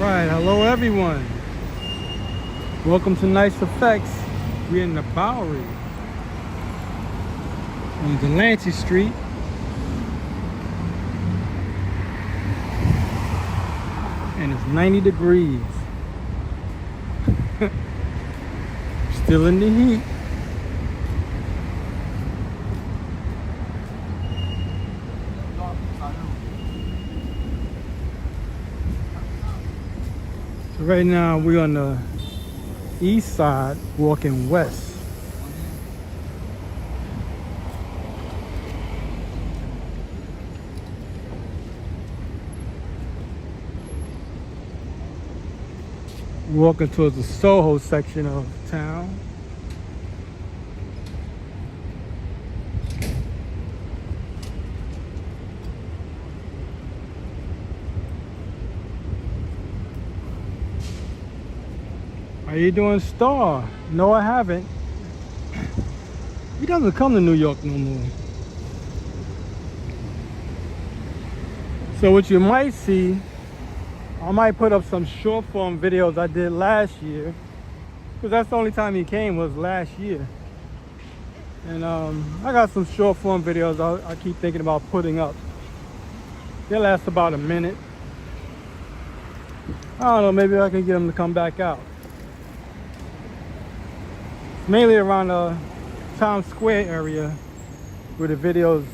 Alright, hello everyone. Welcome to Nice Effects. We're in the Bowery on Delancey Street. And it's 90 degrees. Still in the heat. So right now we're on the east side walking west. Walking towards the Soho section of town. How you doing, Star? No, I haven't. He doesn't come to New York no more. So what you might see, I might put up some short form videos I did last year, because that's the only time he came was last year. And I got some short form videos I keep thinking about putting up. They last about a minute. I don't know, maybe I can get him to come back out. Mainly around the Times Square area where the videos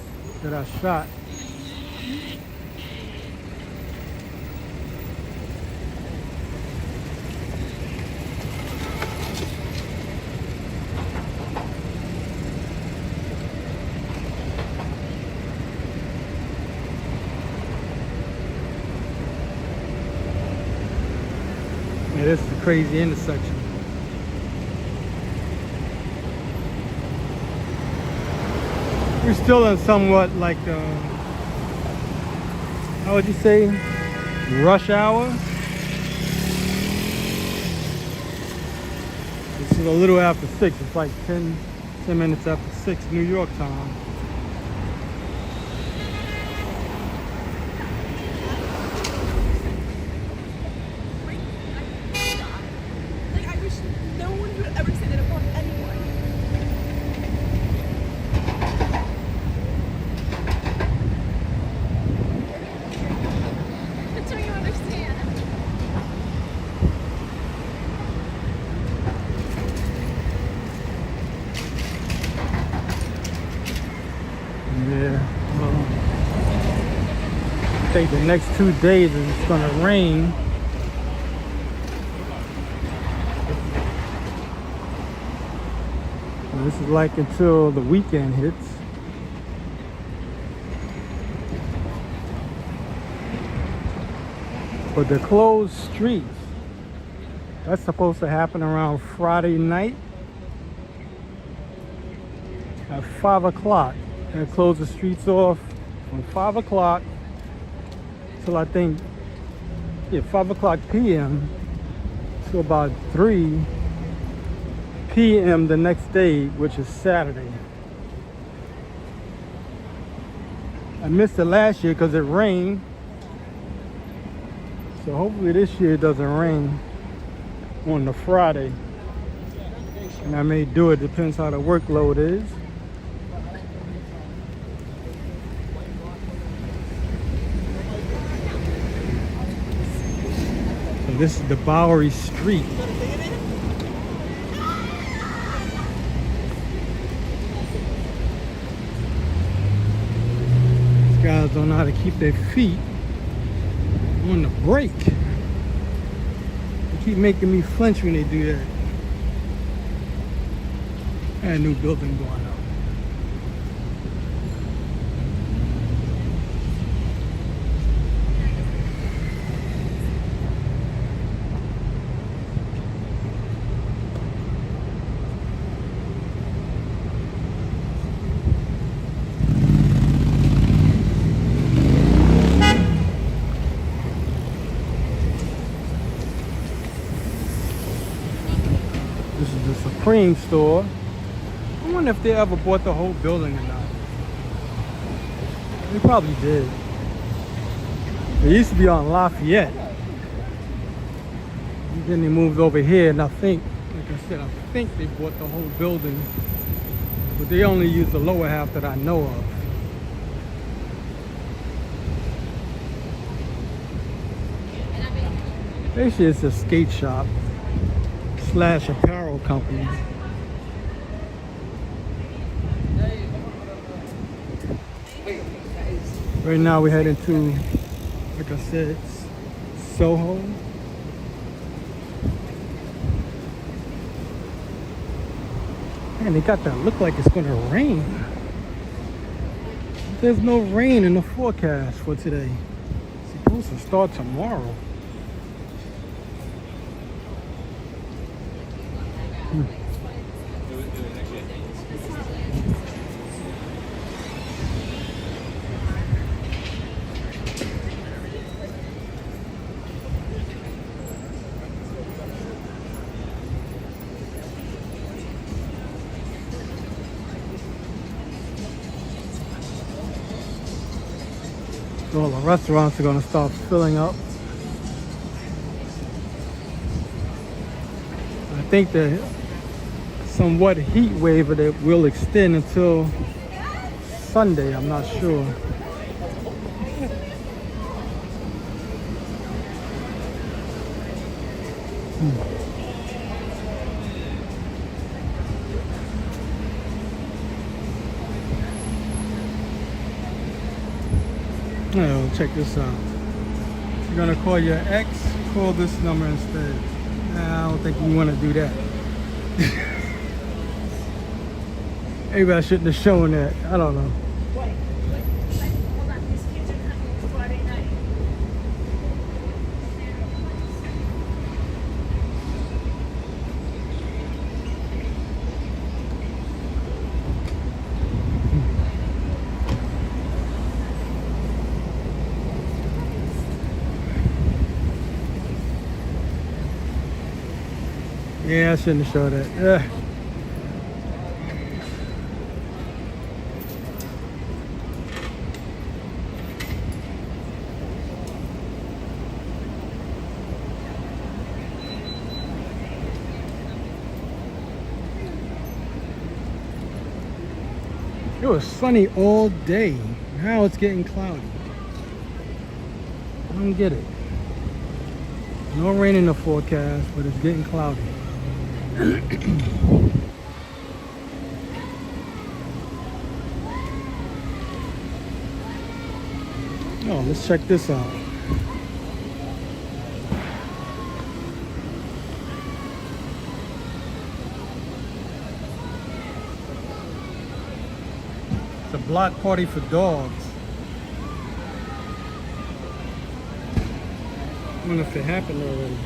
that I shot. Yeah, this is a crazy intersection. We're still in somewhat like, how would you say, rush hour? This is a little after 6. It's like 10 minutes after 6 New York time. I wish no one would ever say that about anyone. Until you understand. Yeah. I think the next 2 days it's gonna rain. This is like until the weekend hits. But the closed streets, that's supposed to happen around Friday night at 5 o'clock. They close the streets off from 5 o'clock till I think, 5 o'clock p.m. to about 3 p.m. the next day, which is Saturday. I missed it last year because it rained. So hopefully this year it doesn't rain on the Friday. And I may do it, depends how the workload is. So this is the Bowery Street. These guys don't know how to keep their feet on the brake. They keep making me flinch when they do that. And a new building going up. This is the Supreme store. I wonder if they ever bought the whole building or not. They probably did. It used to be on Lafayette. Then they moved over here, and I think, like I said, I think they bought the whole building, but they only use the lower half that I know of. Basically, it's a skate shop / apparel company. Right now we're heading to, like I said, Soho. Man, they got that look like it's gonna rain. There's no rain in the forecast for today. It's supposed to start tomorrow. All the restaurants are going to start filling up. I think the somewhat heat wave that will extend until Sunday. I'm not sure. Oh, check this out. You're gonna call your ex, call this number instead. Nah, I don't think you want to do that. Maybe I shouldn't have shown that. I don't know. Yeah, I shouldn't have showed that. It was sunny all day. Now it's getting cloudy. I don't get it. No rain in the forecast, but it's getting cloudy. Oh, let's check this out. It's a block party for dogs. I wonder if it happened already.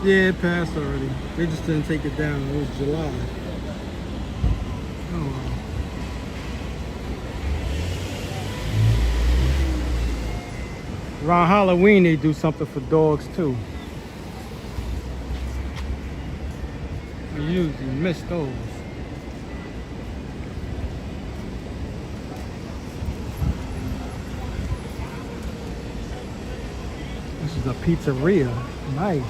Yeah, it passed already. They just didn't take it down. It was July. Oh wow. Around Halloween, they do something for dogs too. I usually miss those. This is a pizzeria. Nice.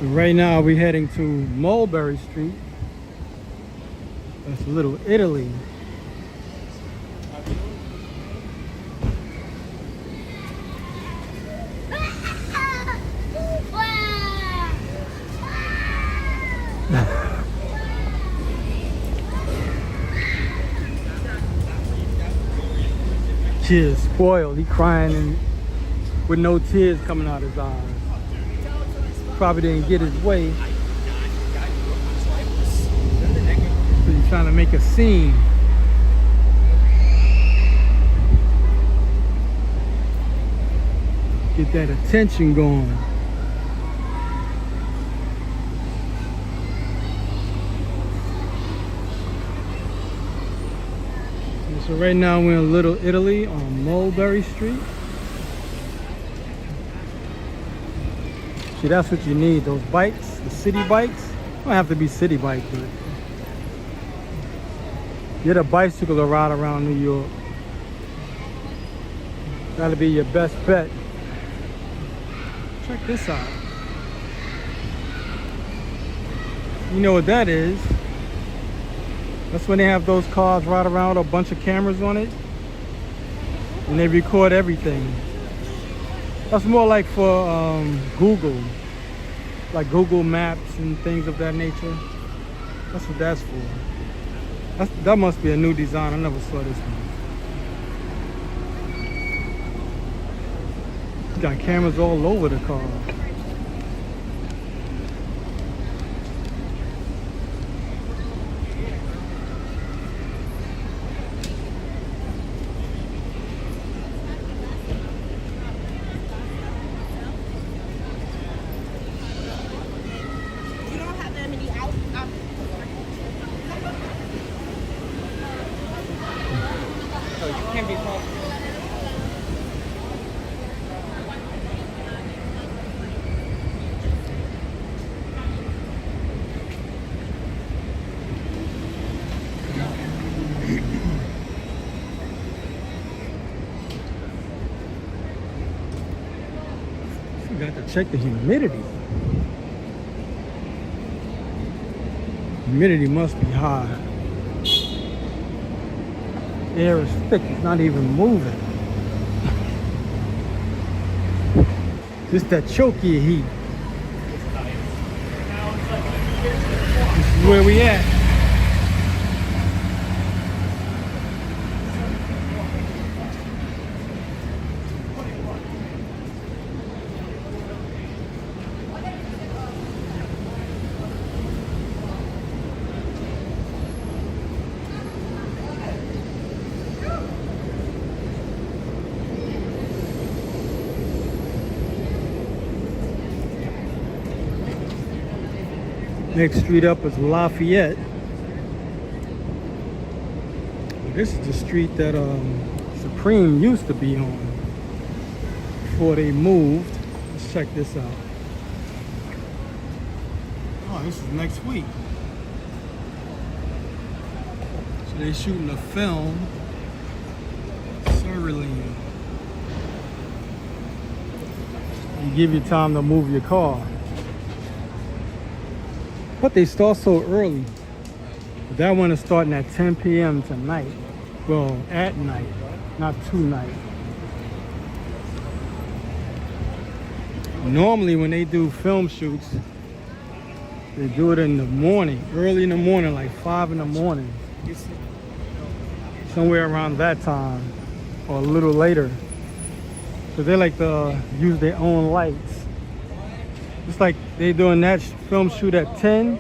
Right now we're heading to Mulberry Street. That's Little Italy. Kid is spoiled. He crying and with no tears coming out his eyes. Probably didn't get his way. So he's trying to make a scene. Get that attention going. So right now we're in Little Italy on Mulberry Street. See, that's what you need, those bikes, the city bikes. Don't have to be city bike, but get a bicycle to ride around New York. That'll be your best bet. Check this out. You know what that is? That's when they have those cars ride around with a bunch of cameras on it and they record everything. That's more like for Google, like Google Maps and things of that nature. That's what that's for. That must be a new design. I never saw this one. It's got cameras all over the car. Got to check the humidity. Humidity must be high. Air is thick, it's not even moving. Just that choky heat. This is where we at. Next street up is Lafayette. This is the street that Supreme used to be on before they moved. Let's check this out. Oh, this is next week. So they're shooting a film. Surreal. You give you time to move your car. But they start so early. That one is starting at 10 p.m. tonight. Well, at night, not tonight. Normally when they do film shoots, they do it in the morning, early in the morning, like 5 in the morning. Somewhere around that time, or a little later. So they like to use their own lights. It's like they're doing that film shoot at 10,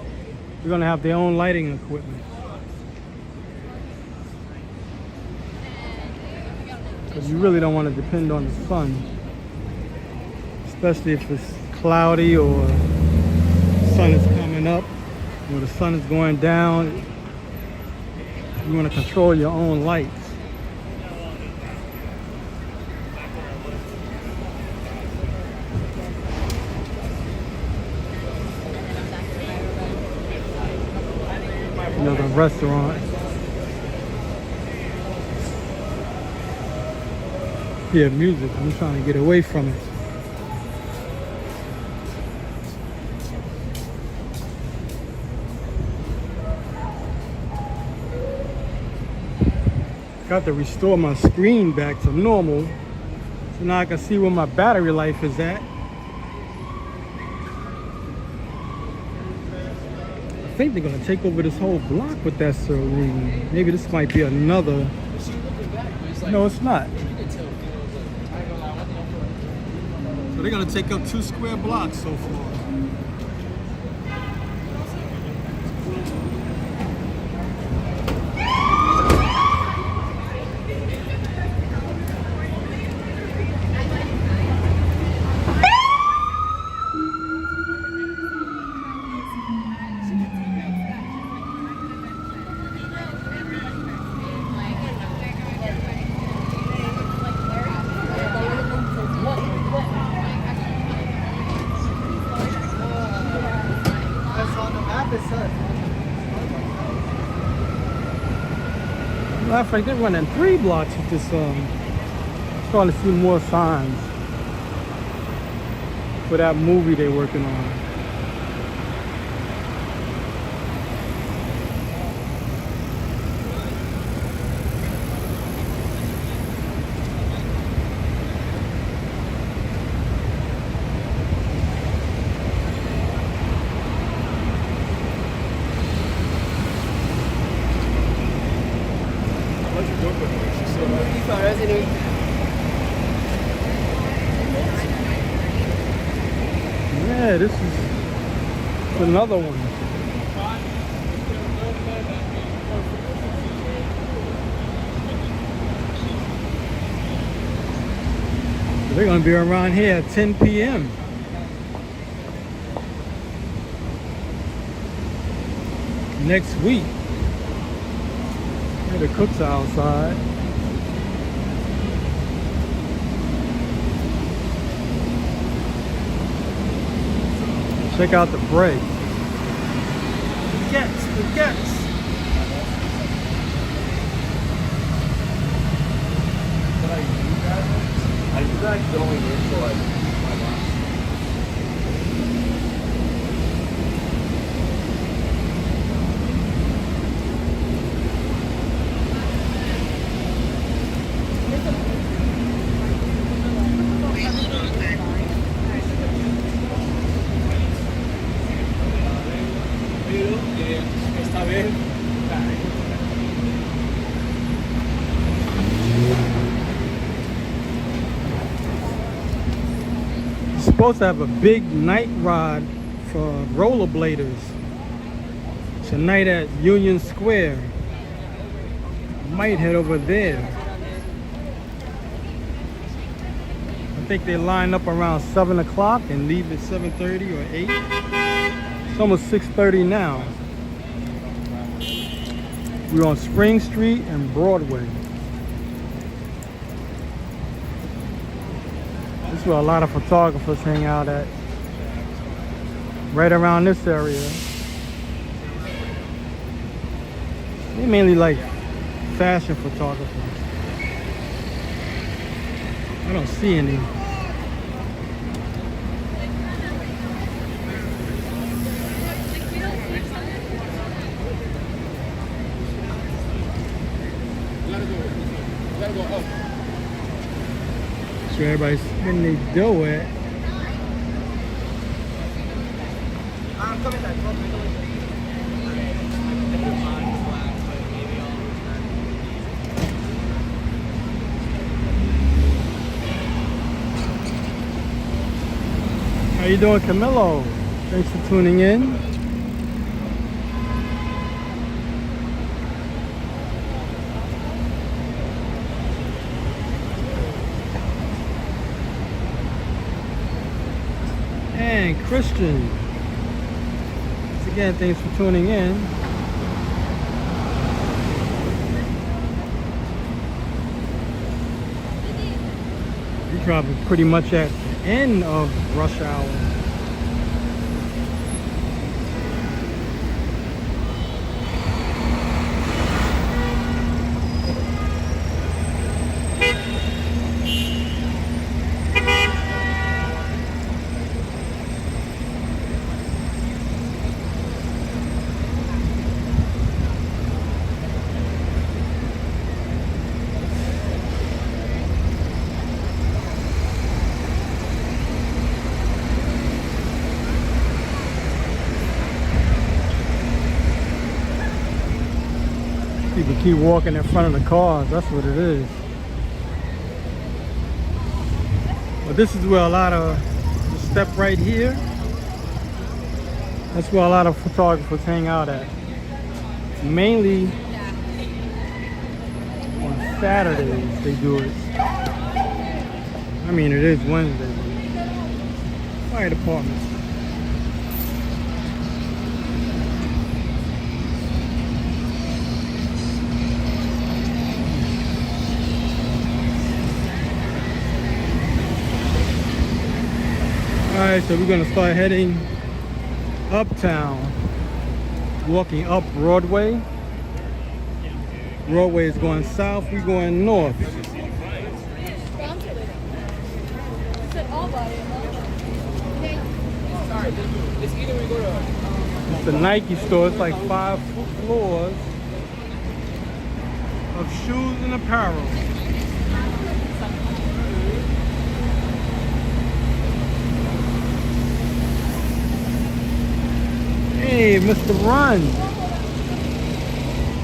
they're gonna have their own lighting equipment. Because you really don't want to depend on the sun. Especially if it's cloudy or the sun is coming up or the sun is going down. You want to control your own lights. Another restaurant. Yeah, music. I'm trying to get away from it. Got to restore my screen back to normal. So now I can see where my battery life is at. I think they're gonna take over this whole block with that saloon. Maybe this might be another. No, it's not. So they're gonna take up 2 square blocks so far. Matter of fact, they're running 3 blocks with this. Starting to see more signs for that movie they're working on. Yeah, this is another one. They're gonna be around here at 10 p.m. next week. Yeah, the cooks are outside. Check out the break. Baguettes. Are you guys going into like my box? Esta vez. Supposed to have a big night ride for rollerbladers tonight at Union Square. Might head over there. I think they line up around 7 o'clock and leave at 7:30 or 8. It's almost 6:30 now. We're on Spring Street and Broadway. This is where a lot of photographers hang out at. Right around this area. They mainly like fashion photographers. I don't see any. So everybody's spending their dough at. How you doing, Camilo? Thanks for tuning in. And Christian. Once again, thanks for tuning in. You're probably pretty much at the end of rush hour. People keep walking in front of the cars, that's what it is. But this is where a lot of, the step right here, that's where a lot of photographers hang out at. Mainly on Saturdays they do it. I mean, it is Wednesday. Fire department. Alright, so we're gonna start heading uptown. walking up Broadway. Broadway is going south, we're going north. It's a Nike store. It's like 5 floors of shoes and apparel. Hey, Mr. Run.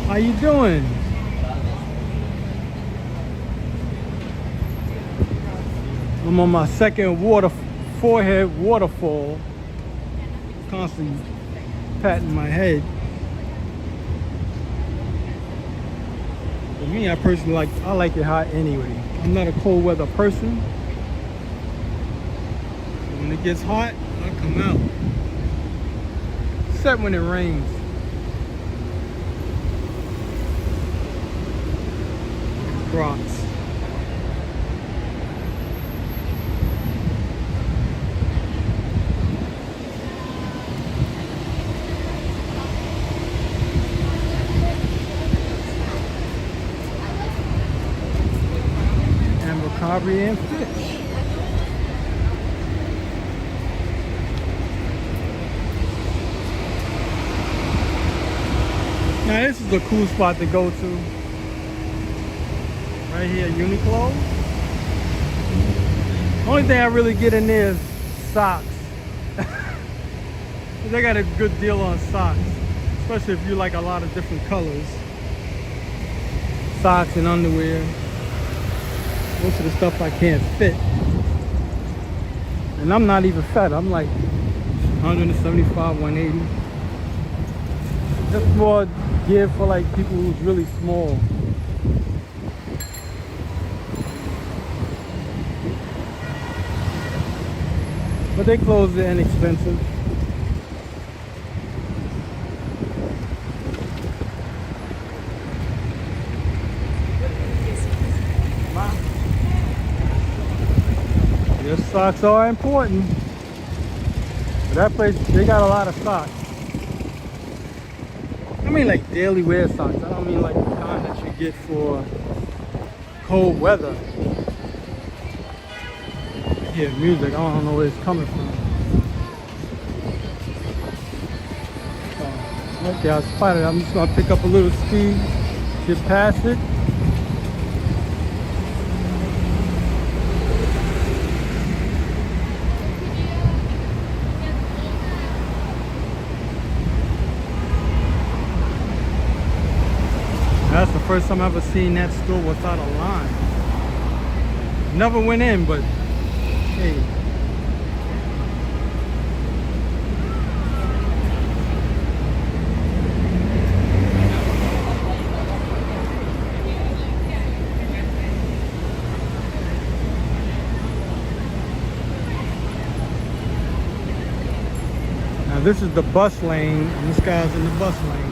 How you doing? I'm on my second forehead waterfall. Constantly patting my head. For me, I personally I like it hot anyway. I'm not a cold weather person. When it gets hot, I come out. Except when it rains. Crocs. Bowery and Fish. Now this is a cool spot to go to. Right here, Uniqlo. Only thing I really get in there is socks. They got a good deal on socks, especially if you like a lot of different colors. Socks and underwear. Most of the stuff I can't fit. And I'm not even fat. I'm like 175, 180. That's more geared for like people who's really small. But they clothes are inexpensive. Your socks are important. But that place, they got a lot of socks. I mean like daily wear socks. I don't mean like the kind that you get for cold weather. I hear music, I don't know where it's coming from. Okay, I spotted it. I'm just gonna pick up a little speed, get past it. That's the first time I've ever seen that store without a line. Never went in, but hey. Now this is the bus lane, and this guy's in the bus lane.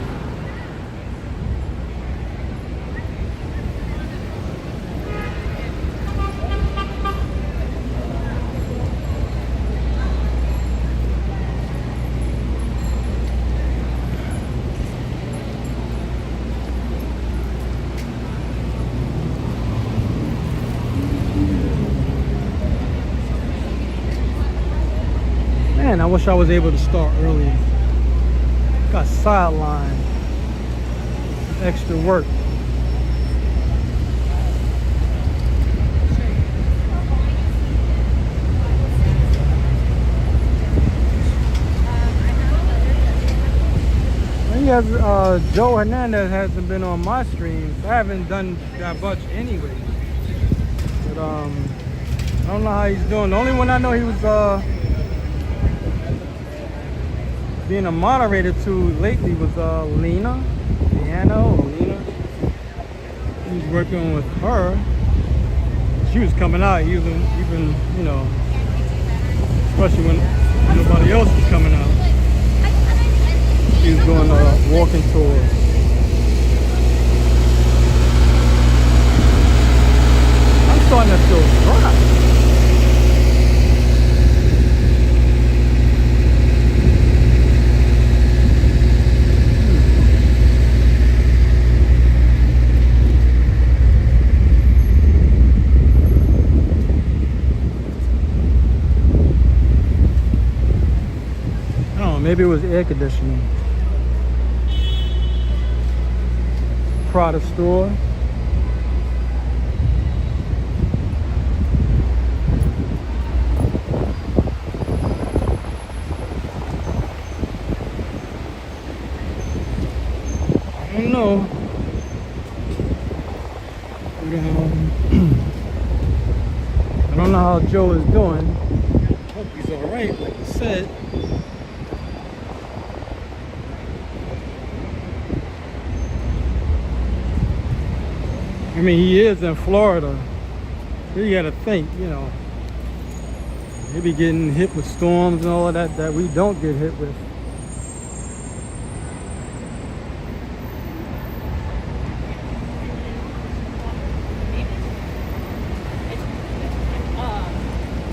Man, I wish I was able to start earlier. Got sidelined. Extra work. He has, Joe Hernandez hasn't been on my streams. I haven't done that much anyway. But I don't know how he's doing. The only one I know he was being a moderator to lately was Lena. He was working with her. She was coming out even you know, especially when nobody else was coming out. She was doing a walking tour. I'm starting to feel dry. Maybe it was air conditioning. Product store. I don't know. But, I don't know how Joe is doing. Hope he's alright, like I said. I mean, he is in Florida. You gotta think, you know, he be getting hit with storms and all of that that we don't get hit with.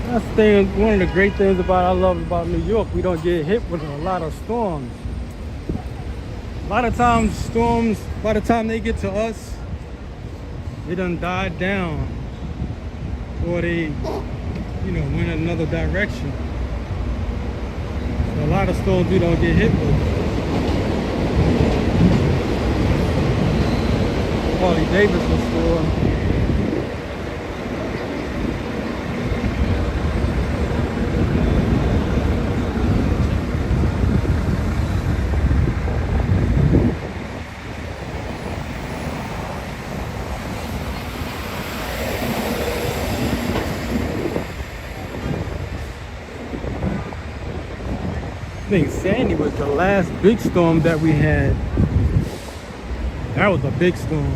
That's the thing, one of the great things I love about New York, we don't get hit with a lot of storms. A lot of times storms, by the time they get to us, they done died down, or they, you know, went another direction. So a lot of storms we don't get hit with. Harley Davidson store. I think Sandy was the last big storm that we had. That was a big storm.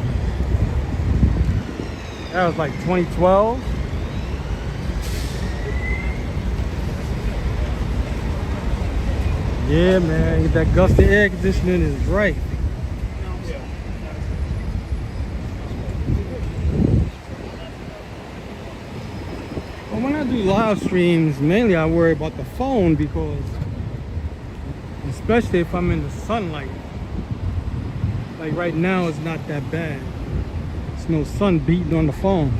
That was like 2012. Yeah, man, that gusty air conditioning is right. Well, when I do live streams, mainly I worry about the phone because especially if I'm in the sunlight. Like right now, it's not that bad. There's no sun beating on the phone.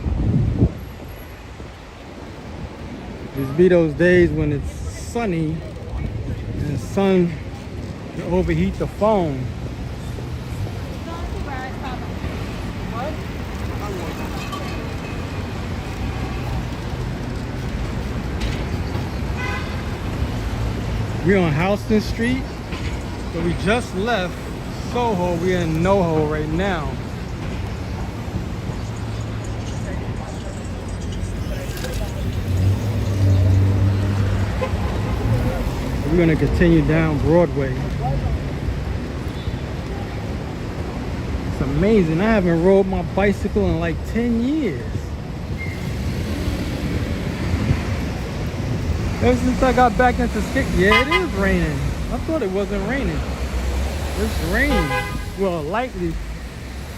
There's be those days when it's sunny and the sun will overheat the phone. We're on Houston Street, but we just left Soho. We're in NoHo right now. We're gonna continue down Broadway. It's amazing. I haven't rode my bicycle in like 10 years. Ever since I got back into skate, yeah, it is raining. I thought it wasn't raining. It's raining. Well, lightly,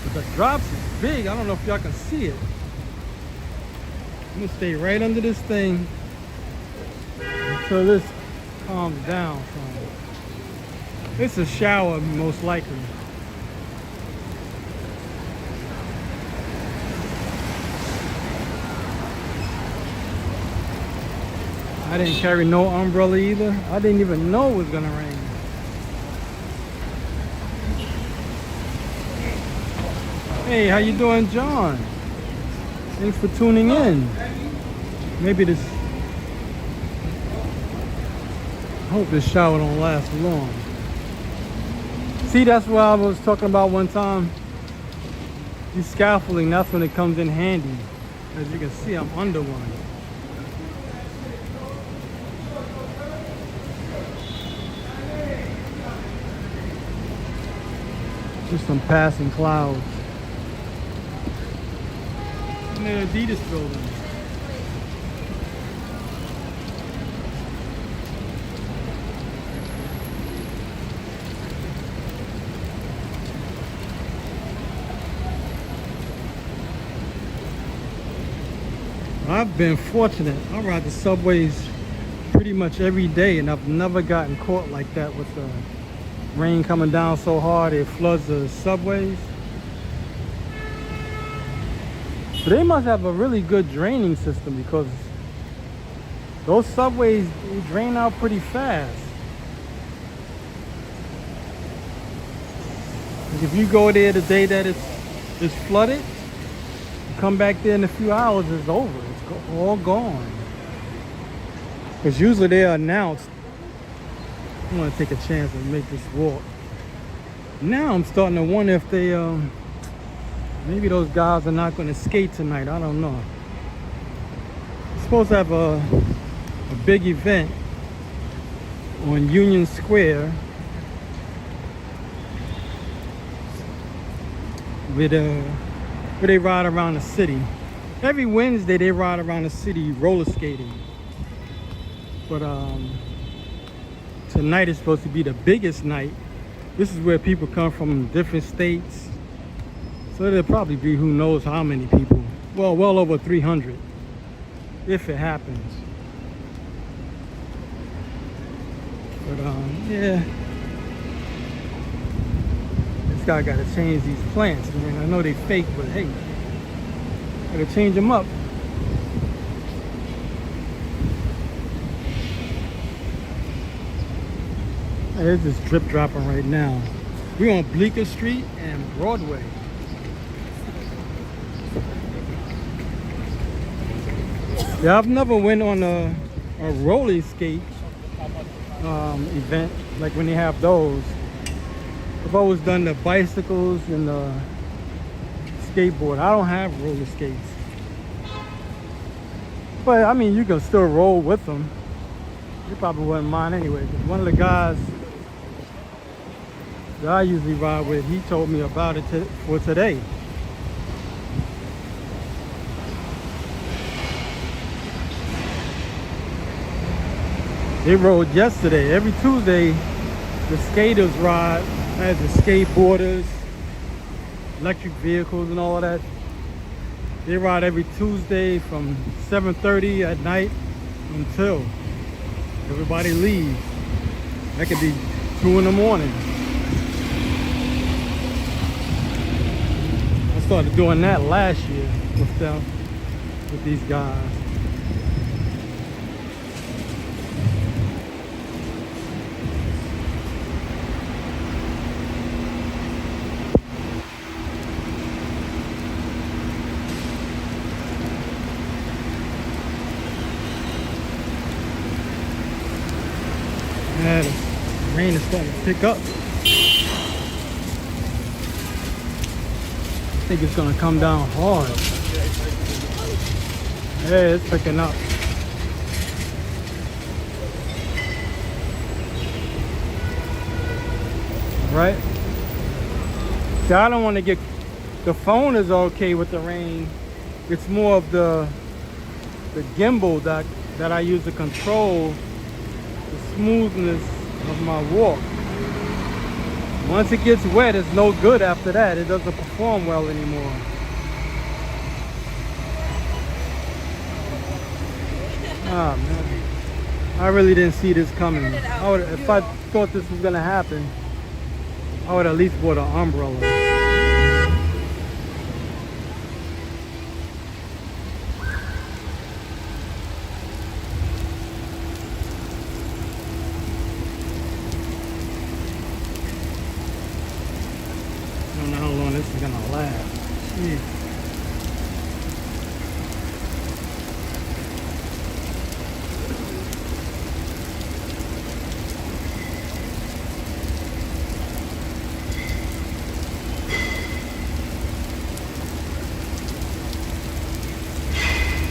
but the drops is big. I don't know if y'all can see it. I'm gonna stay right under this thing until this calms down. It's a shower, most likely. I didn't carry no umbrella either. I didn't even know it was gonna rain. Hey, how you doing, John? Thanks for tuning in. Maybe this, I hope this shower don't last long. See, that's what I was talking about one time. These scaffolding, that's when it comes in handy. As you can see, I'm under one. Just some passing clouds. In the Adidas building. I've been fortunate. I ride the subways pretty much every day, and I've never gotten caught like that with the rain coming down so hard it floods the subways. But they must have a really good draining system because those subways drain out pretty fast. If you go there the day that it's flooded, you come back there in a few hours, it's over. It's all gone. Because usually they're announced. I want to take a chance and make this walk. Now I'm starting to wonder if they, maybe those guys are not going to skate tonight. I don't know. We're supposed to have a big event on Union Square with where they ride around the city. Every Wednesday they ride around the city roller skating. But tonight is supposed to be the biggest night. This is where people come from different states. So there'll probably be who knows how many people. Well over 300 if it happens. But yeah. This guy gotta change these plants, man. I know they fake, but hey, gotta change them up. It's just drip dropping right now. We're on Bleecker Street and Broadway. Yeah, I've never went on a roller skate event like when they have those. I've always done the bicycles and the skateboard. I don't have roller skates. But I mean, you can still roll with them. You probably wouldn't mind anyway. 'Cause one of the guys that I usually ride with, he told me about it for today. They rode yesterday. Every Tuesday, the skaters ride, as the skateboarders, electric vehicles and all of that. They ride every Tuesday from 7:30 at night until everybody leaves. That could be 2 in the morning. I started doing that last year with them, with these guys. Yeah, the rain is starting to pick up. I think it's gonna come down hard. Yeah, it's picking up. Right? See, I don't want to get, the phone is okay with the rain. It's more of the gimbal that I use to control the smoothness of my walk. Once it gets wet, it's no good after that. It doesn't perform well anymore. Ah, man. I really didn't see this coming. If I thought this was gonna happen, I would at least bought an umbrella. I don't know how long this is gonna last. Jeez.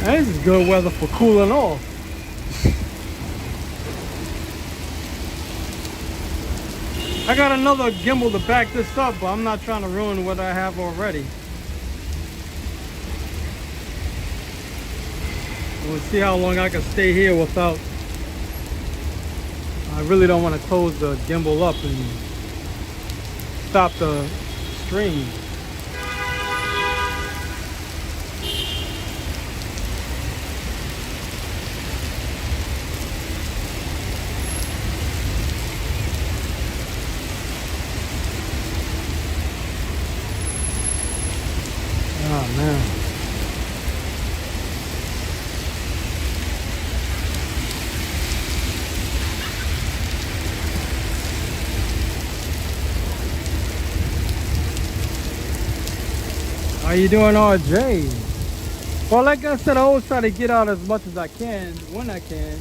This is good weather for cooling off. I got another gimbal to back this up, but I'm not trying to ruin what I have already. We'll see how long I can stay here without... I really don't want to close the gimbal up and stop the stream. Oh man. How you doing, RJ? Well, like I said, I always try to get out as much as I can when I can.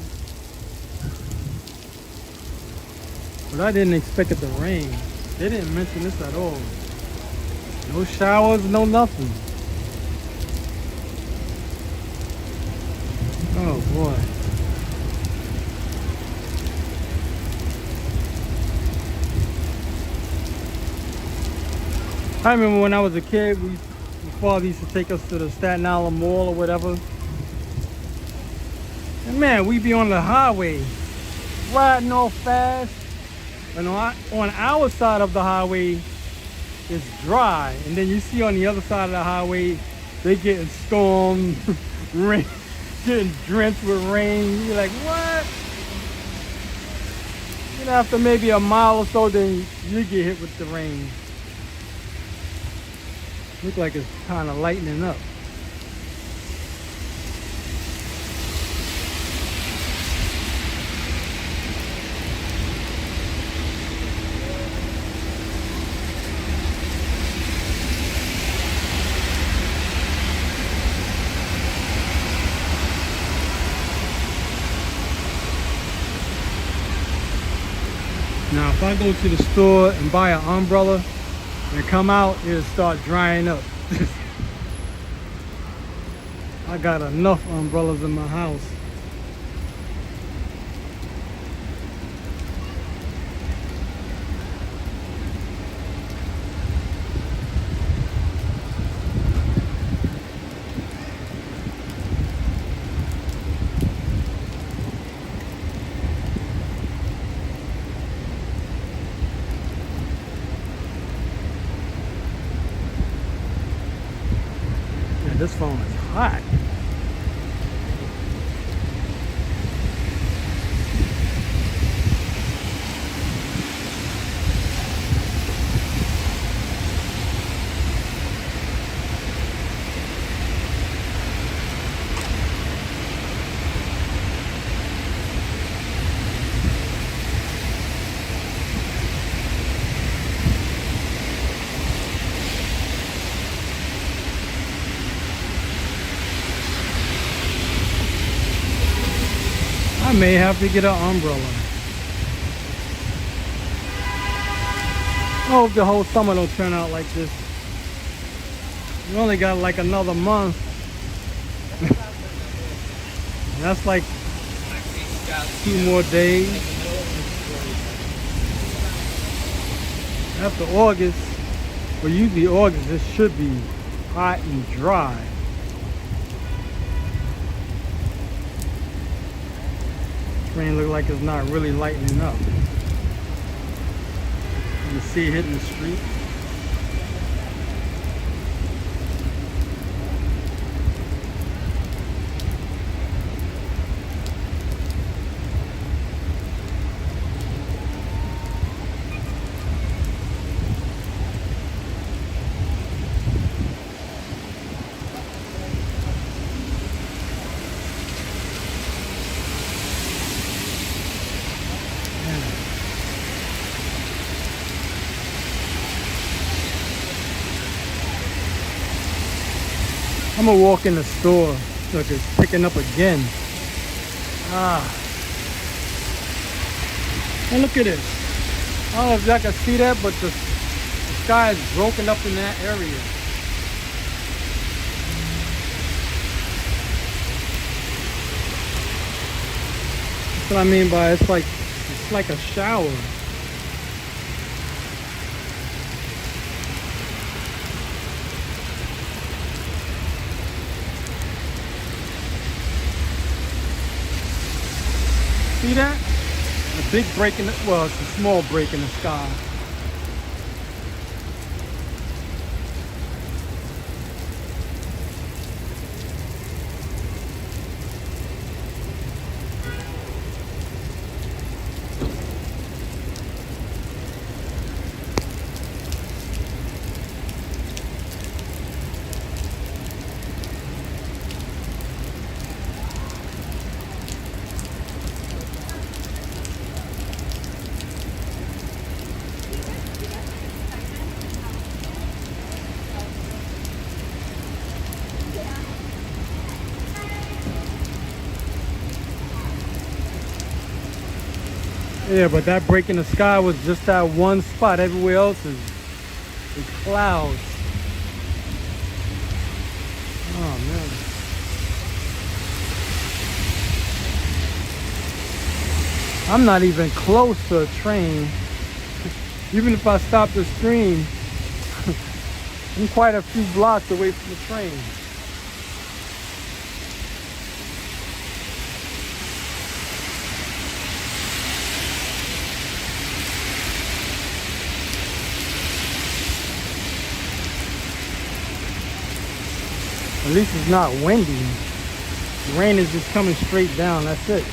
But I didn't expect it to rain. They didn't mention this at all. No showers, no nothing. Oh boy. I remember when I was a kid, my father used to take us to the Staten Island Mall or whatever. And man, we'd be on the highway, riding off fast. And on our side of the highway, it's dry. And then you see on the other side of the highway, they getting stormed, rain, getting drenched with rain. You're like, what? You know, after maybe a mile or so, then you get hit with the rain. Look like it's kind of lightening up. Now, if I go to the store and buy an umbrella and come out, it'll start drying up. I got enough umbrellas in my house. This phone is hot. I may have to get an umbrella. I hope the whole summer don't turn out like this. We only got like another month. That's like 2 more days. After August, well, usually August, it should be hot and dry. Rain look like it's not really lightening up. You can see it hitting the street. I'm gonna walk in the store. Look, it's picking up again. And look at this. I don't know if y'all can see that, but the sky is broken up in that area. That's what I mean by it's like a shower. See that? A big break in the, well, it's a small break in the sky. Yeah, but that break in the sky was just that one spot. Everywhere else is clouds. Oh man. I'm not even close to a train. Even if I stop the stream, I'm quite a few blocks away from the train. At least it's not windy. The rain is just coming straight down, that's it.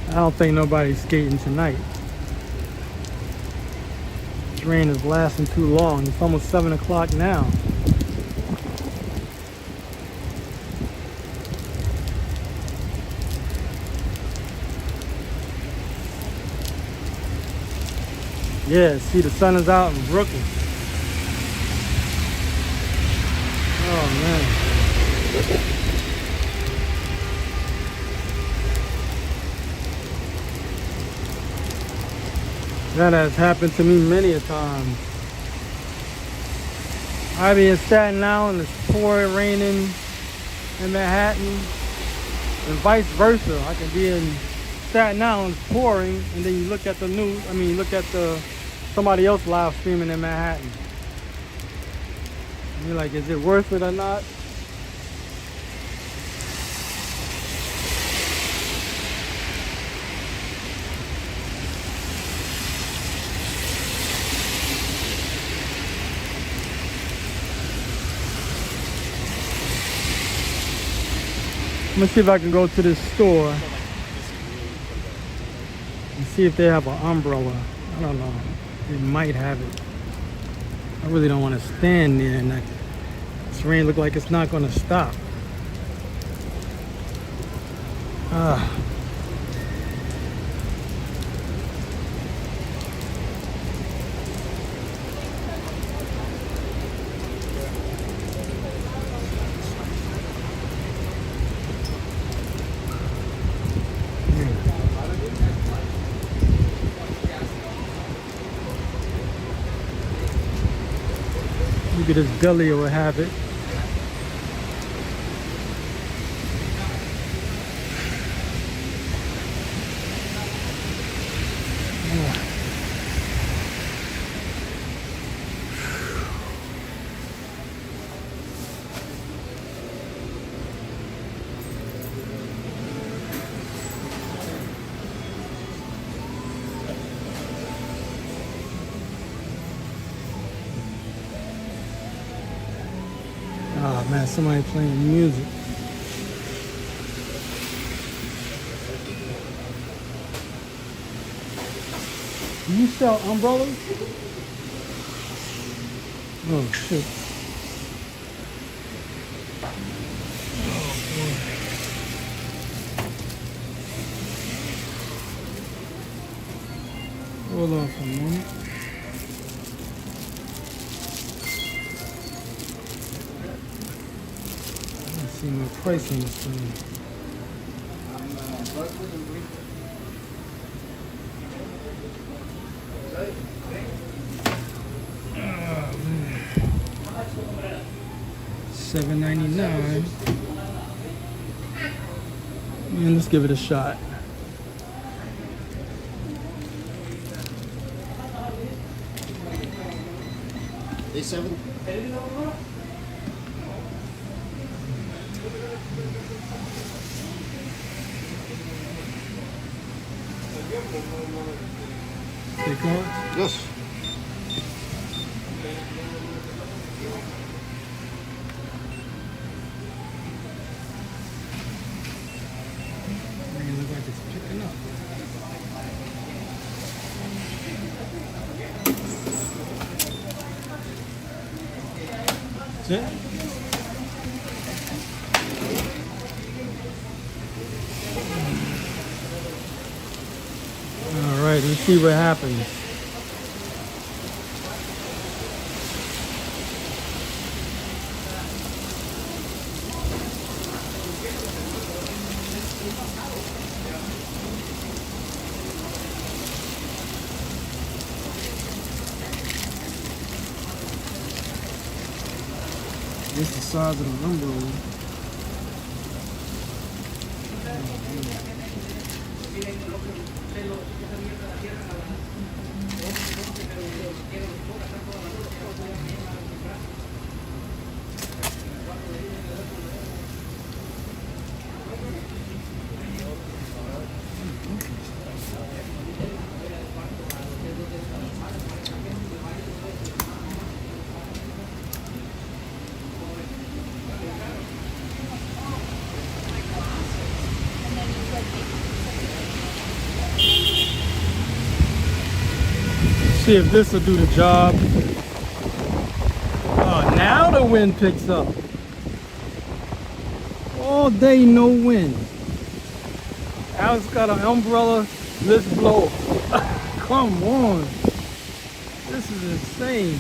I don't think nobody's skating tonight. This rain is lasting too long. It's almost 7 o'clock now. Yeah, see, the sun is out in Brooklyn. Oh man. That has happened to me many a time. I be in Staten Island, it's pouring, raining in Manhattan, and vice versa. I can be in Staten Island, it's pouring, and then you look at the news, you look at somebody else live streaming in Manhattan. And you're like, is it worth it or not? I'm gonna see if I can go to this store and see if they have an umbrella. I don't know. They might have it. I really don't want to stand there and this rain look like it's not gonna stop. Maybe this deli will have it. Oh man, somebody playing music. Do you sell umbrellas? Oh shit. Hold on for a moment. See my price on this thing. Oh man. $7.99. Man, let's give it a shot. Day 7. Take off? Yes. It look like it's picking up. Yeah. All right, let's see what happens. This is the size of the number. See if this will do the job. Oh, now the wind picks up. All day, no wind. Alex got an umbrella. Let's blow. Come on. This is insane.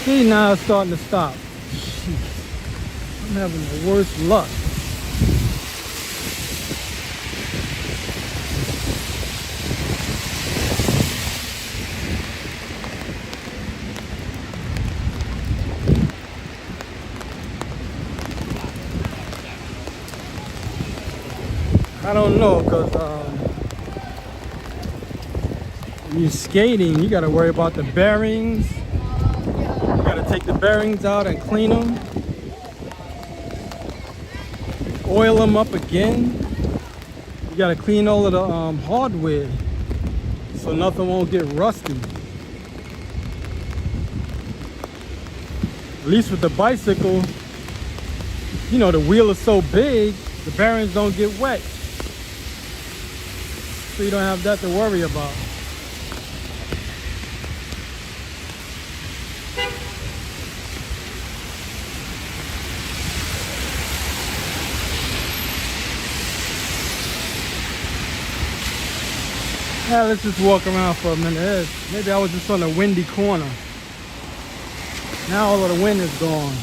See, now it's starting to stop. I'm having the worst luck. I don't know, because when you're skating, you got to worry about the bearings. You got to take the bearings out and clean them. Oil them up again. You got to clean all of the hardware so nothing won't get rusty. At least with the bicycle, you know, the wheel is so big, the bearings don't get wet. So you don't have that to worry about. Yeah, let's just walk around for a minute. Maybe I was just on a windy corner. Now all of the wind is gone.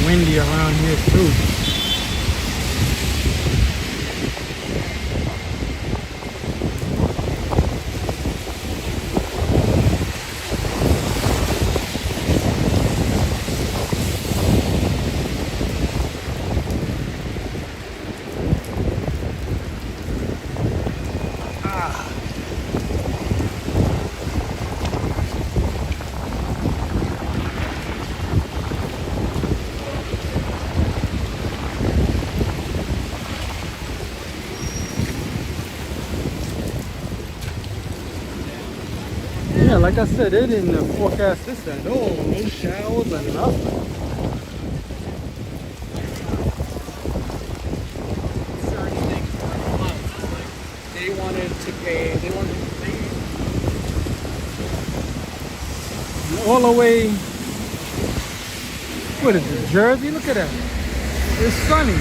Windy around here too. like I said, they didn't forecast this at all. No showers or nothing. Certain things were closed. Like, they wanted to pay, they wanted to pay. All the way, what is it, Jersey? Look at that. It's sunny.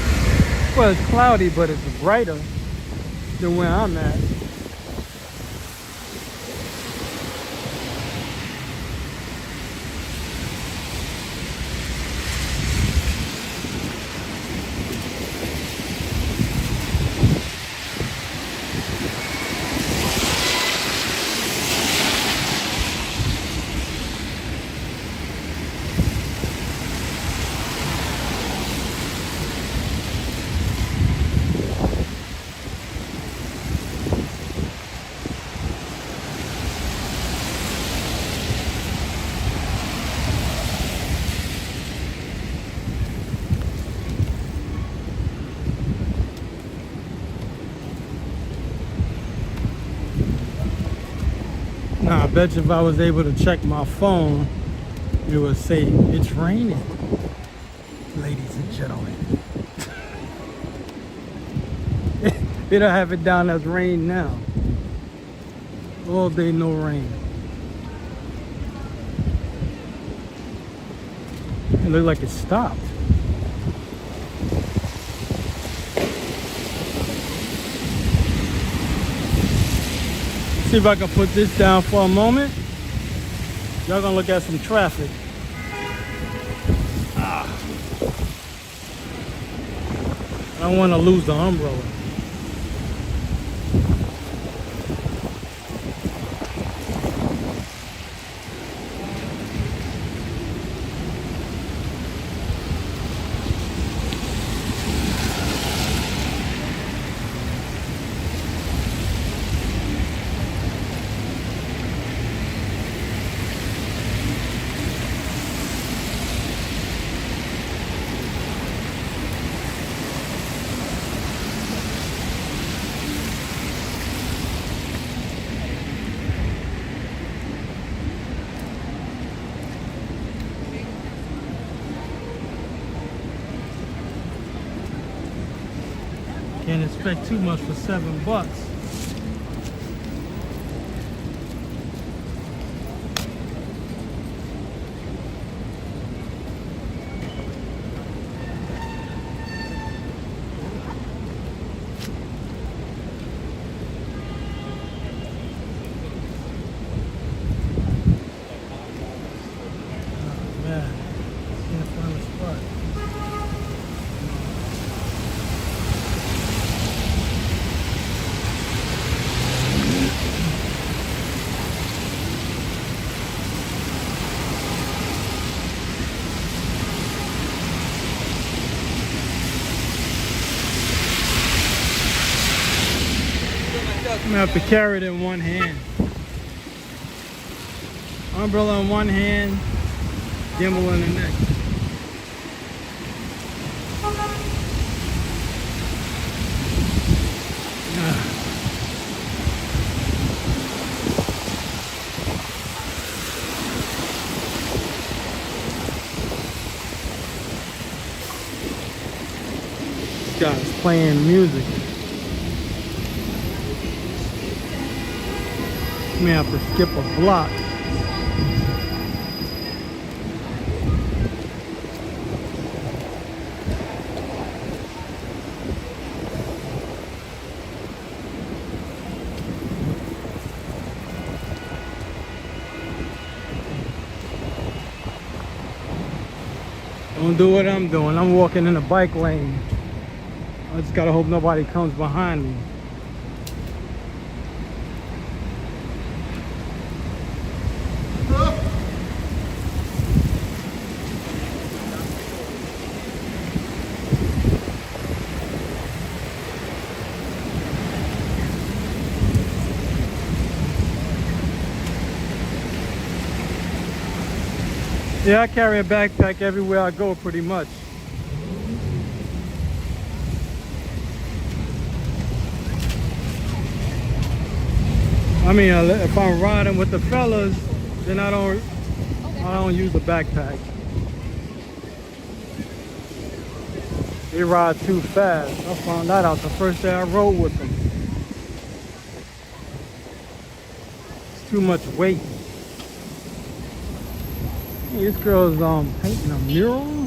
Well, it's cloudy, but it's brighter than where I'm at. Now, I bet you if I was able to check my phone, it would say it's raining, ladies and gentlemen. They don't have it down as rain now. All day, no rain. It looked like it stopped. See if I can put this down for a moment. Y'all gonna look at some traffic. I don't want to lose the umbrella. Can't expect too much for $7. Man, can't find a spot. I'm gonna have to carry it in one hand. Umbrella in one hand, gimbal in the next. This guy's playing music. May have to skip a block. Don't do what I'm doing. I'm walking in the bike lane. I just gotta hope nobody comes behind me. Yeah, I carry a backpack everywhere I go pretty much. I mean, if I'm riding with the fellas, Then I don't use a backpack. They ride too fast. I found that out the first day I rode with them. It's too much weight. Hey, this girl's painting a mural.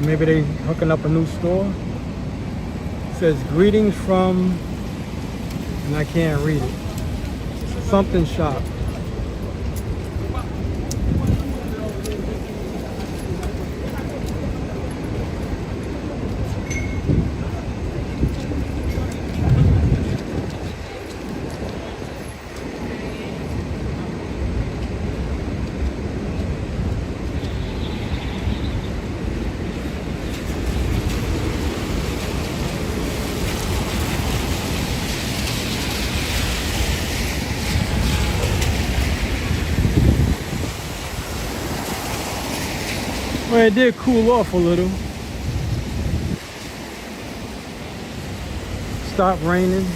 Maybe they hooking up a new store. It says greetings from, and I can't read it. Something shop. Well, it did cool off a little. Stopped raining.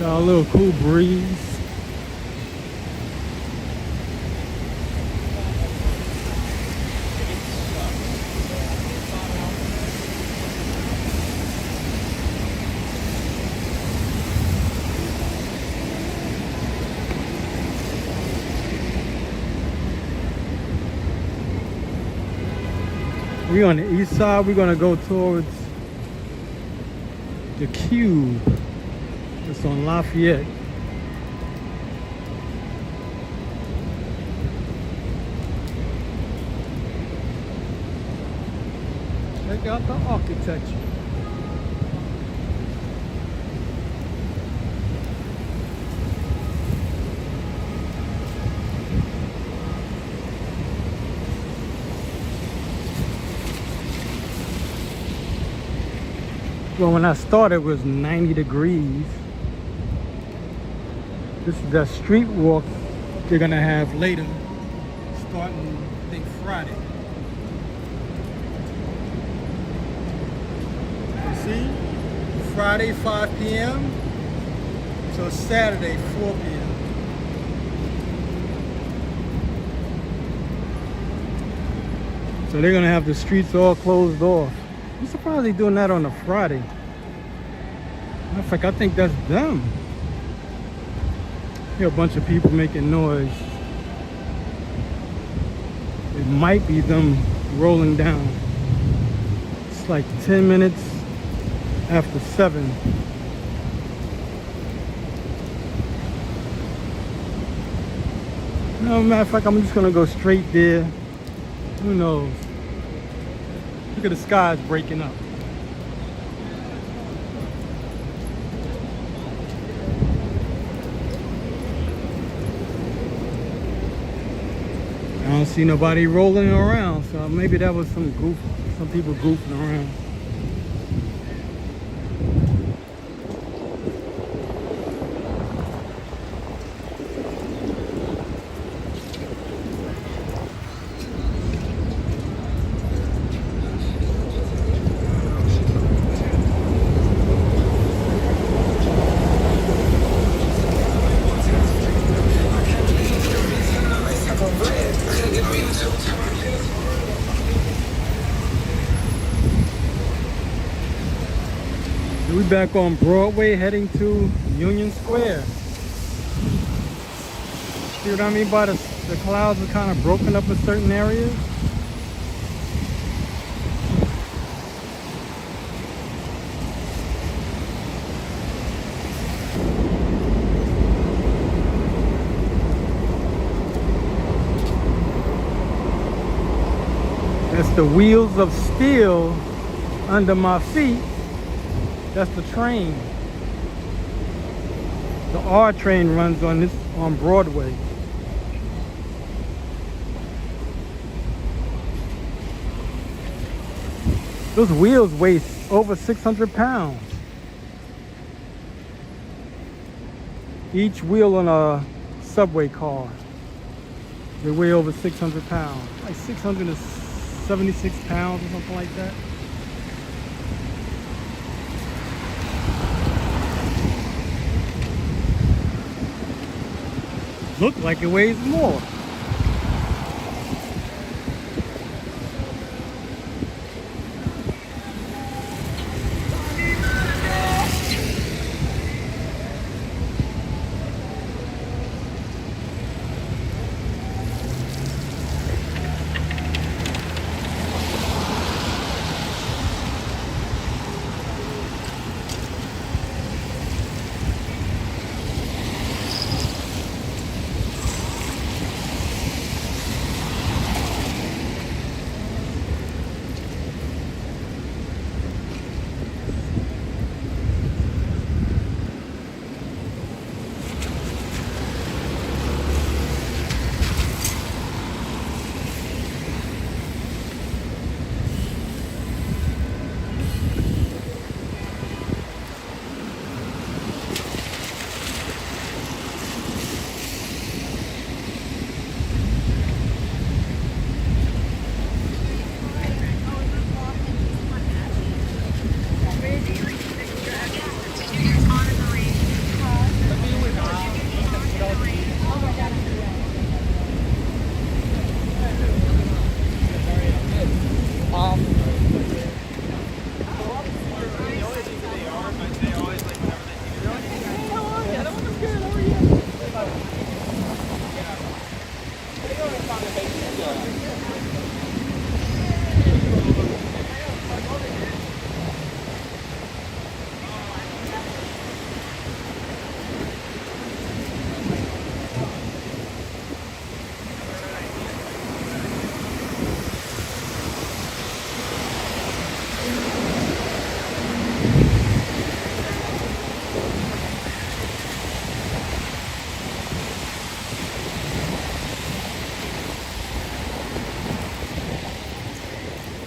Got a little cool breeze. We on the east side. We're gonna go towards the Cube. It's on Lafayette. Check out the architecture. Well, when I started, it was 90 degrees. This is the street walk they're gonna have later, starting, I think, Friday. You see? Friday, 5 p.m. So Saturday, 4 p.m. So they're gonna have the streets all closed off. I'm surprised they're doing that on a Friday. Matter of fact, I think that's them. Hear a bunch of people making noise. It might be them rolling down. It's like 10 minutes after 7. No, matter of fact, I'm just gonna go straight there. Who knows? Look at the skies breaking up. I don't see nobody rolling around, so maybe that was some people goofing around. We back on Broadway heading to Union Square. See what I mean by the clouds are kind of broken up in certain areas? That's the wheels of steel under my feet. That's the train. The R train runs on Broadway. Those wheels weigh over 600 pounds. Each wheel on a subway car. They weigh over 600 pounds. Like 676 pounds or something like that. look like it weighs more.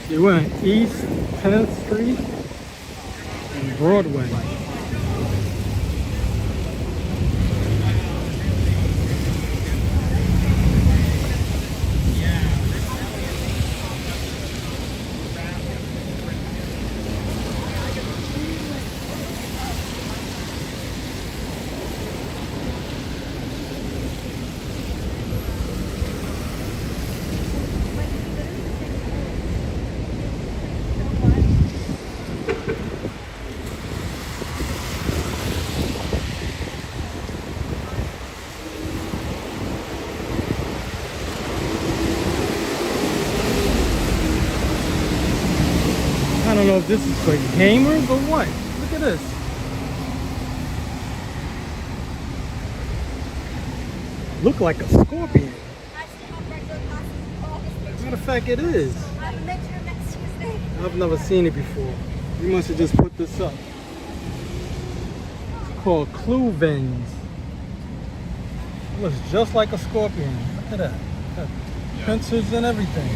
They went East 10th Street and Broadway. I don't know if this is for gamers or what. Look at this. Look like a scorpion. Matter of fact, it is. I've never seen it before. You must have just put this up. It's called Clue Vens. It looks just like a scorpion. Look at that. Got pincers and everything.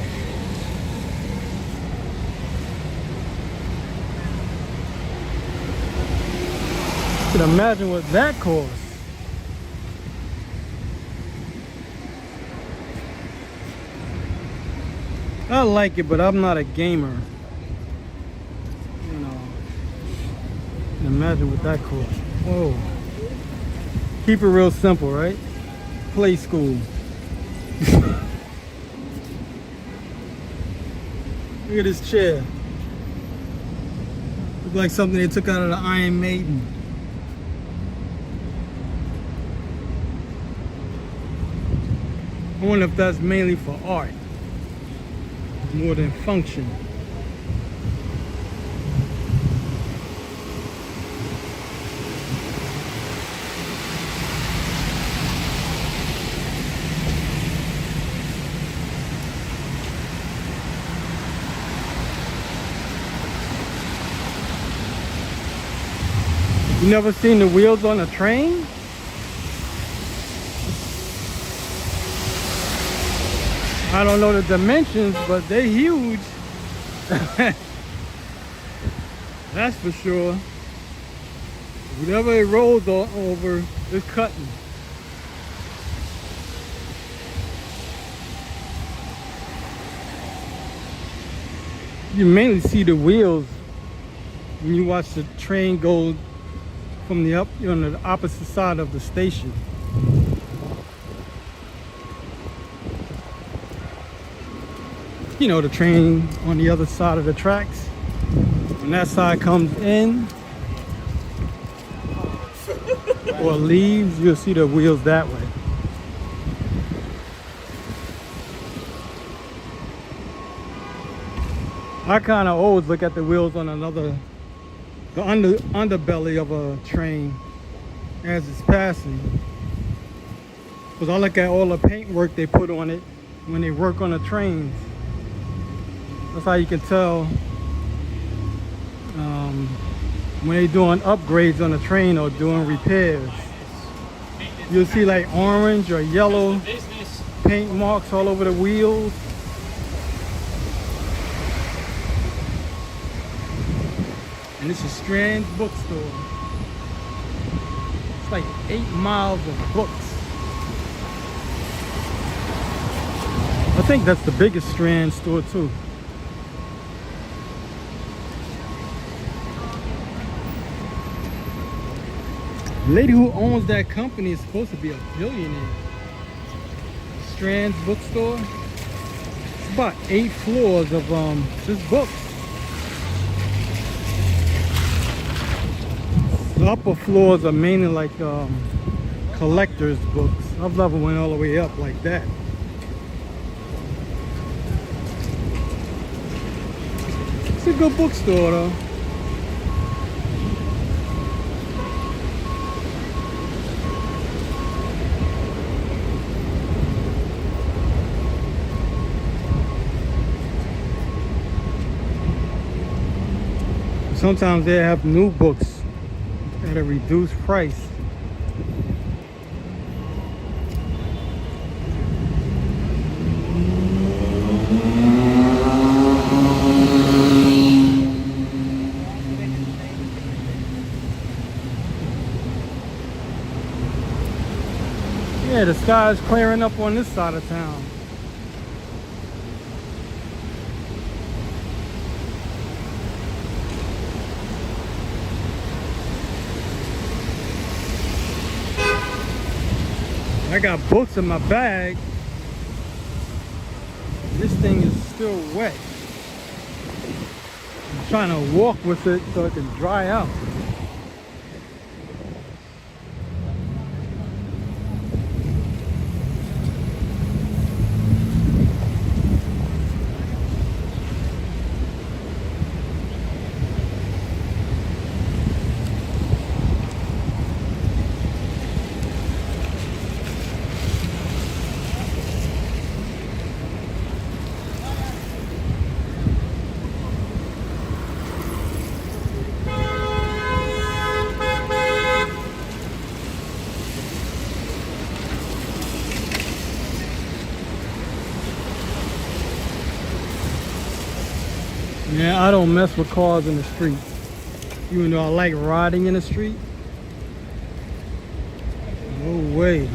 You can imagine what that costs. I like it, but I'm not a gamer. You know, you can imagine what that costs. Whoa. Keep it real simple, right? Play school. Look at this chair. Look like something they took out of the Iron Maiden. I wonder if that's mainly for art, more than function. You never seen the wheels on a train? I don't know the dimensions, but they're huge. That's for sure. Whatever it rolls over, it's cutting. You mainly see the wheels when you watch the train go from the on the opposite side of the station. you know, the train on the other side of the tracks. When that side comes in or leaves, you'll see the wheels that way. I kind of always look at the wheels on the underbelly of a train as it's passing, because I look at all the paintwork they put on it when they work on the trains. That's how you can tell when they're doing upgrades on the train or doing repairs. You'll see like orange or yellow paint marks all over the wheels. And this is Strand's bookstore. It's like 8 miles of books. I think that's the biggest Strand store too. The lady who owns that company is supposed to be a billionaire. Strand's bookstore. It's about 8 floors of just books. The upper floors are mainly like collector's books. I've never went all the way up like that. It's a good bookstore though. Sometimes they have new books at a reduced price. Yeah, the sky is clearing up on this side of town. I got books in my bag. This thing is still wet. I'm trying to walk with it so it can dry out. Yeah, I don't mess with cars in the street, even though I like riding in the street. No way.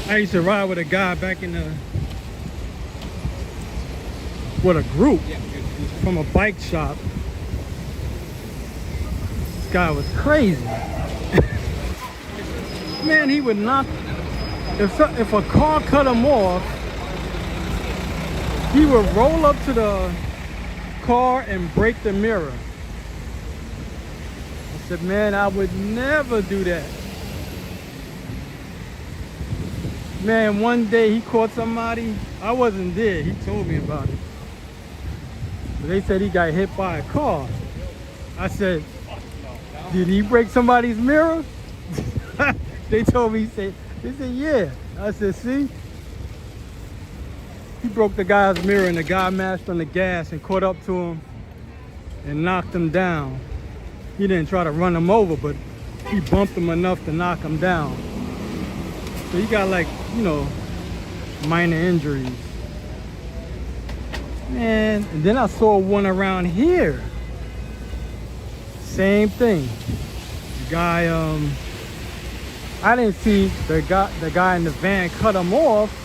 I used to ride with a guy back in with a group from a bike shop. This guy was crazy. Man, he would knock, if a car cut him off, he would roll up to the car and break the mirror. I said, man, I would never do that. Man, one day he caught somebody. I wasn't there. He told me about it. But they said he got hit by a car. I said, did he break somebody's mirror? They told me, they said, yeah. I said, see? He broke the guy's mirror and the guy mashed on the gas and caught up to him and knocked him down. He didn't try to run him over, but he bumped him enough to knock him down. So he got like, you know, minor injuries. Man, and then I saw one around here. Same thing. The guy, I didn't see the guy in the van cut him off.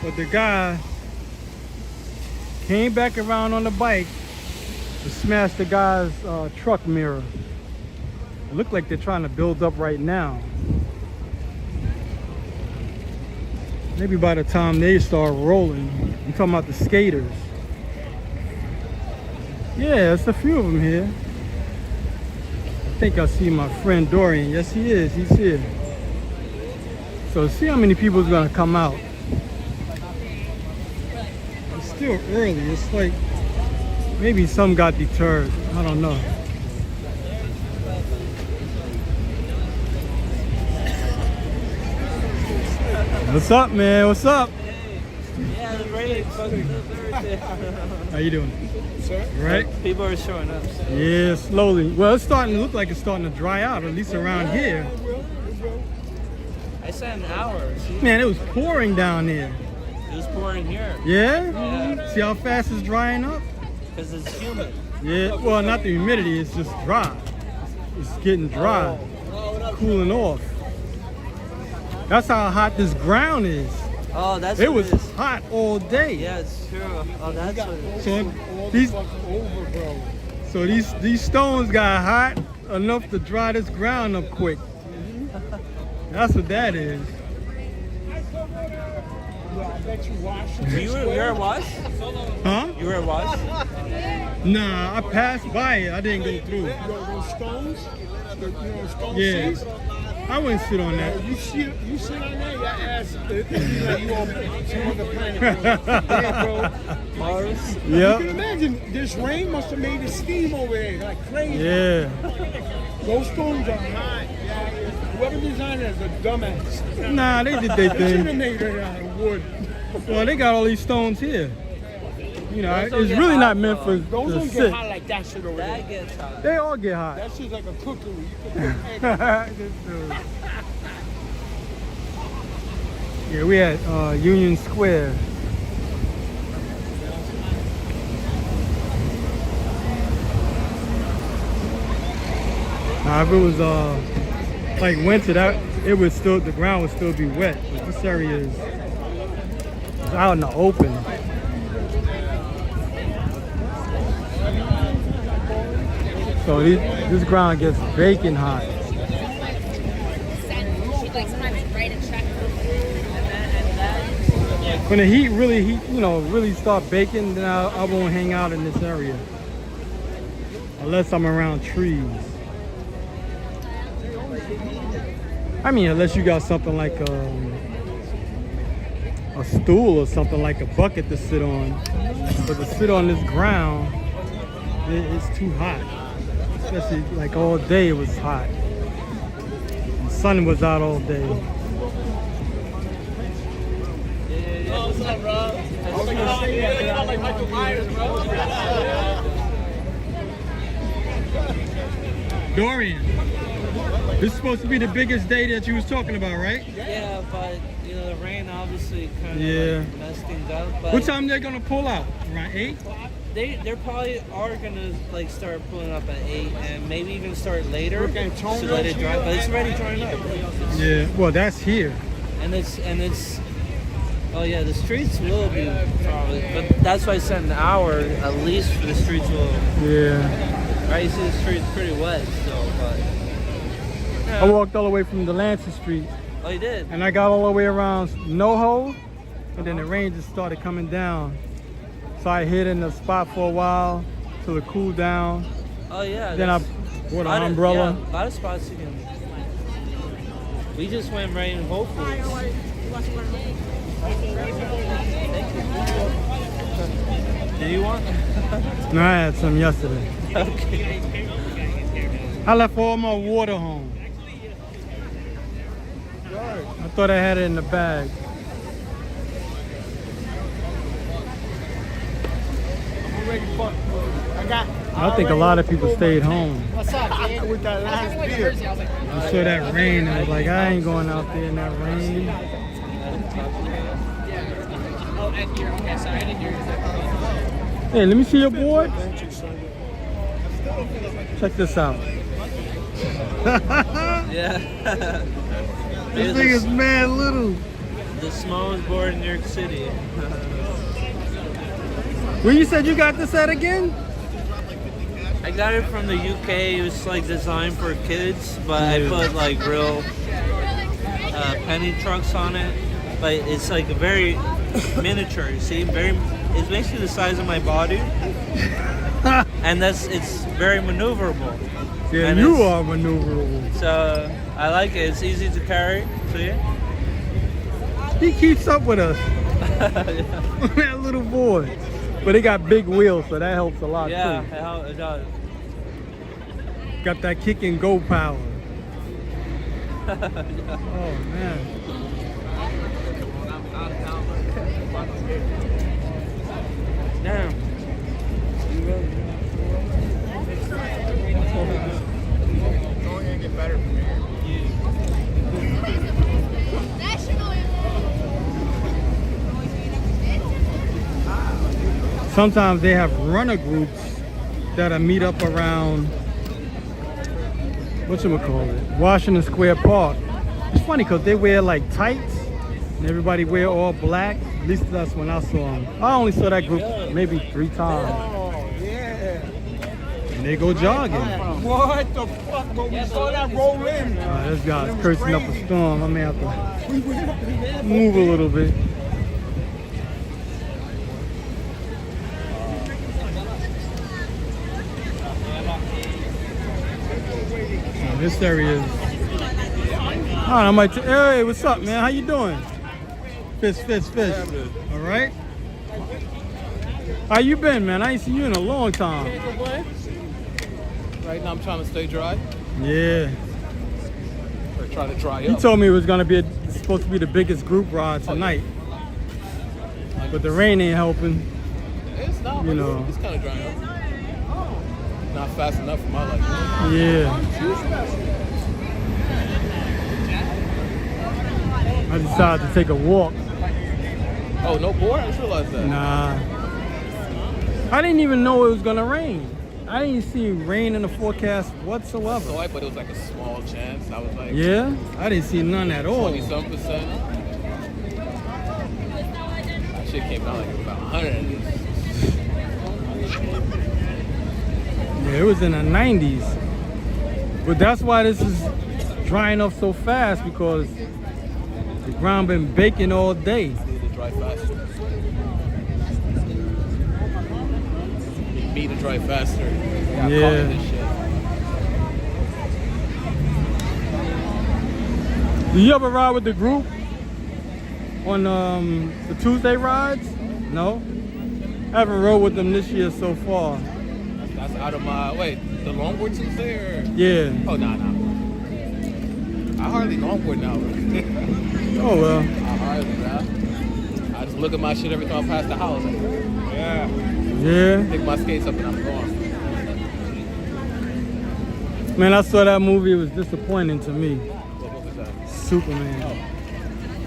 But the guy came back around on the bike to smash the guy's truck mirror. It looked like they're trying to build up right now. Maybe by the time they start rolling. You talking about the skaters? Yeah, it's a few of them here. I think I see my friend Dorian. Yes, he is. He's here. So see how many people is gonna come out. It's still early. It's like maybe some got deterred. I don't know. What's up, man? What's up? Yeah, the rain. How you doing? Sir? Right? People are showing up. So. Yeah, slowly. Well, it's starting to look like it's starting to dry out, at least around here. I said an hour. See? Man, it was pouring down there. It was pouring here. Yeah? Yeah. See how fast it's drying up? Because it's humid. Yeah, well, not the humidity, it's just dry. It's getting dry, cooling off. That's how hot this ground is. Oh, that's It what was it is. hot all day. Yeah, it's true. Oh, that's what it is. So these stones got hot enough to dry this ground up quick. That's what that is. You were at Wash? Huh? You were at Wash? Nah, I passed by it. I didn't go through. Those stones, stone Yeah. seats. I wouldn't sit on that. You sit on there, your ass, it be like you on some other planet. Yeah, bro. Mars? You Yep. can imagine this rain must have made it steam over there like crazy. Yeah. Those stones are hot. Whoever designed it is a dumbass. Nah, they did their They should have thing. made it out of wood. Well, they got all these stones here. You know, Those don't it's get really hot, not meant though. for Those to don't get sit. hot like that shit over there. That gets hot. They all get hot. That shit's like a cookery. You can put egg. This dude. Yeah, we at Union Square. Now, if it was like winter, the ground would still be wet. But this area is out in the open. So this ground gets baking hot. When the heat really start baking, then I won't hang out in this area. Unless I'm around trees. I mean, unless you got something like a stool or something like a bucket to sit on. But to sit on this ground, it's too hot. Especially like all day it was hot. The sun was out all day. What's up, bro? I like Michael Myers, bro. Dorian, this is supposed to be the biggest day that you was talking about, right? Yeah, but the rain obviously kind of Yeah. messed things up. But What time they're gonna pull out? Around 8? They probably are gonna start pulling up at 8 and maybe even start later Look at to Tony let it dry. here. But it's already drying up. Yeah. Well, that's here. And it's. Oh yeah, the streets will be probably, but that's why I said an hour at least for the streets will. Yeah. Right, you see the streets pretty wet still, but. I walked all the way from Delancey Street, Oh, you did? and I got all the way around NoHo, and then the rain just started coming down. So I hid in the spot for a while till it cooled down. Oh yeah. Then I that's- bought lot an of- umbrella. Yeah, a lot of spots you can. We just went right in Whole Foods. Do you want? No, I had some yesterday. Okay. I left all my water home. I thought I had it in the bag. I think a lot of people stayed home. What's up, man? With that last beer. I saw that rain and I was like, I ain't going out there in that rain. Hey, let me see your board. Check this out. Yeah. This thing is mad little. The smallest board in New York City. Well, you said you got this at again? I got it from the UK. It was like designed for kids, but I put like real penny trucks on it. but it's like a very miniature. You see, it's basically the size of my body, and it's very maneuverable. Yeah, and you are maneuverable. So I like it. It's easy to carry. See? He keeps up with us. That little boy. But it got big wheels, so that helps a lot Yeah, too. it does. Got that kick and go power. Oh man. Damn. Sometimes they have runner groups that'll meet up around whatchamacallit, Washington Square Park. It's funny because they wear like tights and everybody wear all black. At least that's when I saw them. I only saw that group maybe 3 times. Oh, yeah. And they go jogging. What the fuck? But we saw that roll in. This guy's cursing up a storm. I may have to move a little bit. This area is. I might. Hey, what's up, man? How you doing? Fish. All right. How you been, man? I ain't seen you in a long time. Right now I'm trying to stay dry. Yeah. Or trying to dry He up. told me it was gonna be supposed to be the biggest group ride tonight, but the rain ain't helping. It's not. You know. It's kind of drying up. Not fast enough for my life. Yeah. I decided to take a walk. Oh, no board? I just realized that. Nah. I didn't even know it was gonna rain. I didn't see rain in the forecast whatsoever. So but it was like a small chance. I was like, Yeah? I didn't see none at all. 20-some%. That shit came out like about 100. Yeah, it was in the 90s. But that's why this is drying up so fast, because the ground been baking all day. Need to dry faster. Need me to dry faster. Got Yeah. caught in this shit. Do you ever ride with the group on the Tuesday rides? No? I haven't rode with them this year so far. That's out of my, wait, the longboard Tuesday or? Yeah. Oh, nah. I hardly longboard now. Oh well. I hardly, man. I just look at my shit every time I pass the house. Like, yeah. Yeah. Pick my skates up and I'm gone. Man, I saw that movie. It was disappointing to me. What was that? Superman.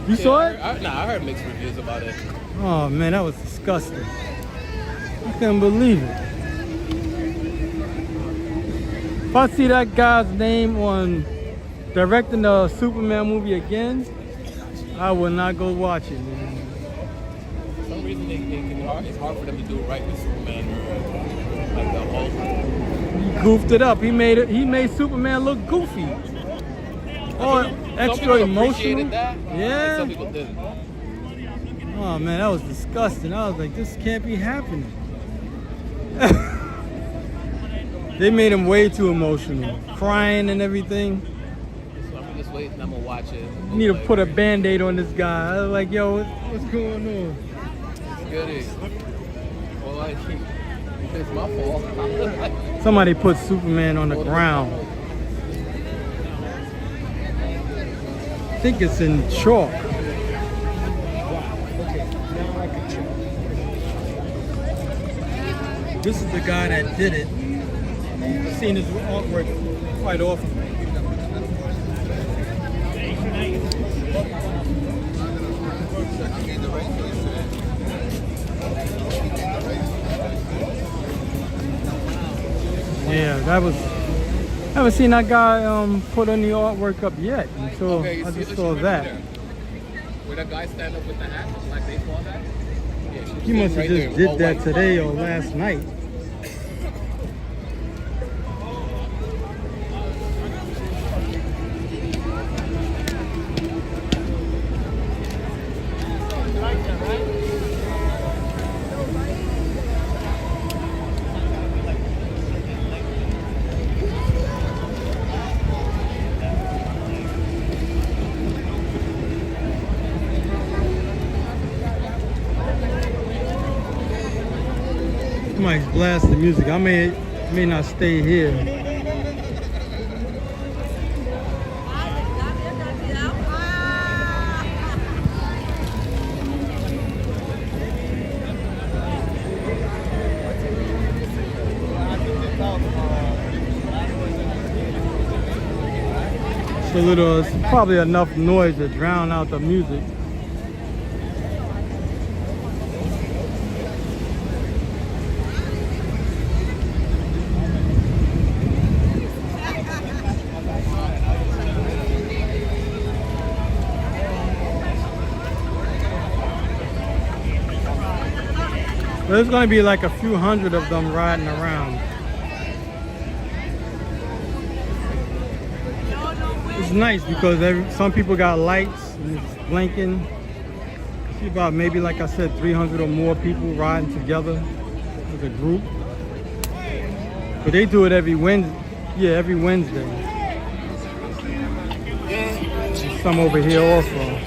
You saw it? I heard mixed reviews about it. Oh man, that was disgusting. I couldn't believe it. If I see that guy's name on directing the Superman movie again, I will not go watch it, man. For some reason, it's hard for them to do it right with Superman or like the Hulk. He goofed it up. He made Superman look goofy. Or Some extra people emotional. appreciated that. and Yeah. Some people didn't. Oh man, that was disgusting. I was like, this can't be happening. They made him way too emotional, crying and everything. So I'm just waiting. I'm gonna watch it. You need to put a band-aid on this guy. I was like, yo, what's going on? Goody. Well, it's my fault. Somebody put Superman on the ground. I think it's in chalk. This is the guy that did it. I've seen his artwork quite often. Yeah, that was. I haven't seen that guy put any artwork up yet until Okay, I see, just she saw right that. there. Where that guy stand up with the hat, the black baseball hat? Yeah, she was He must have right there just with did all that white. today or last night. Somebody's blasting music. I may not stay here. It's probably enough noise to drown out the music. There's going to be like a few hundred of them riding around. It's nice because some people got lights and it's blinking. See about maybe, like I said, 300 or more people riding together as a group. But they do it every Wednesday. Yeah, every Wednesday. There's some over here also.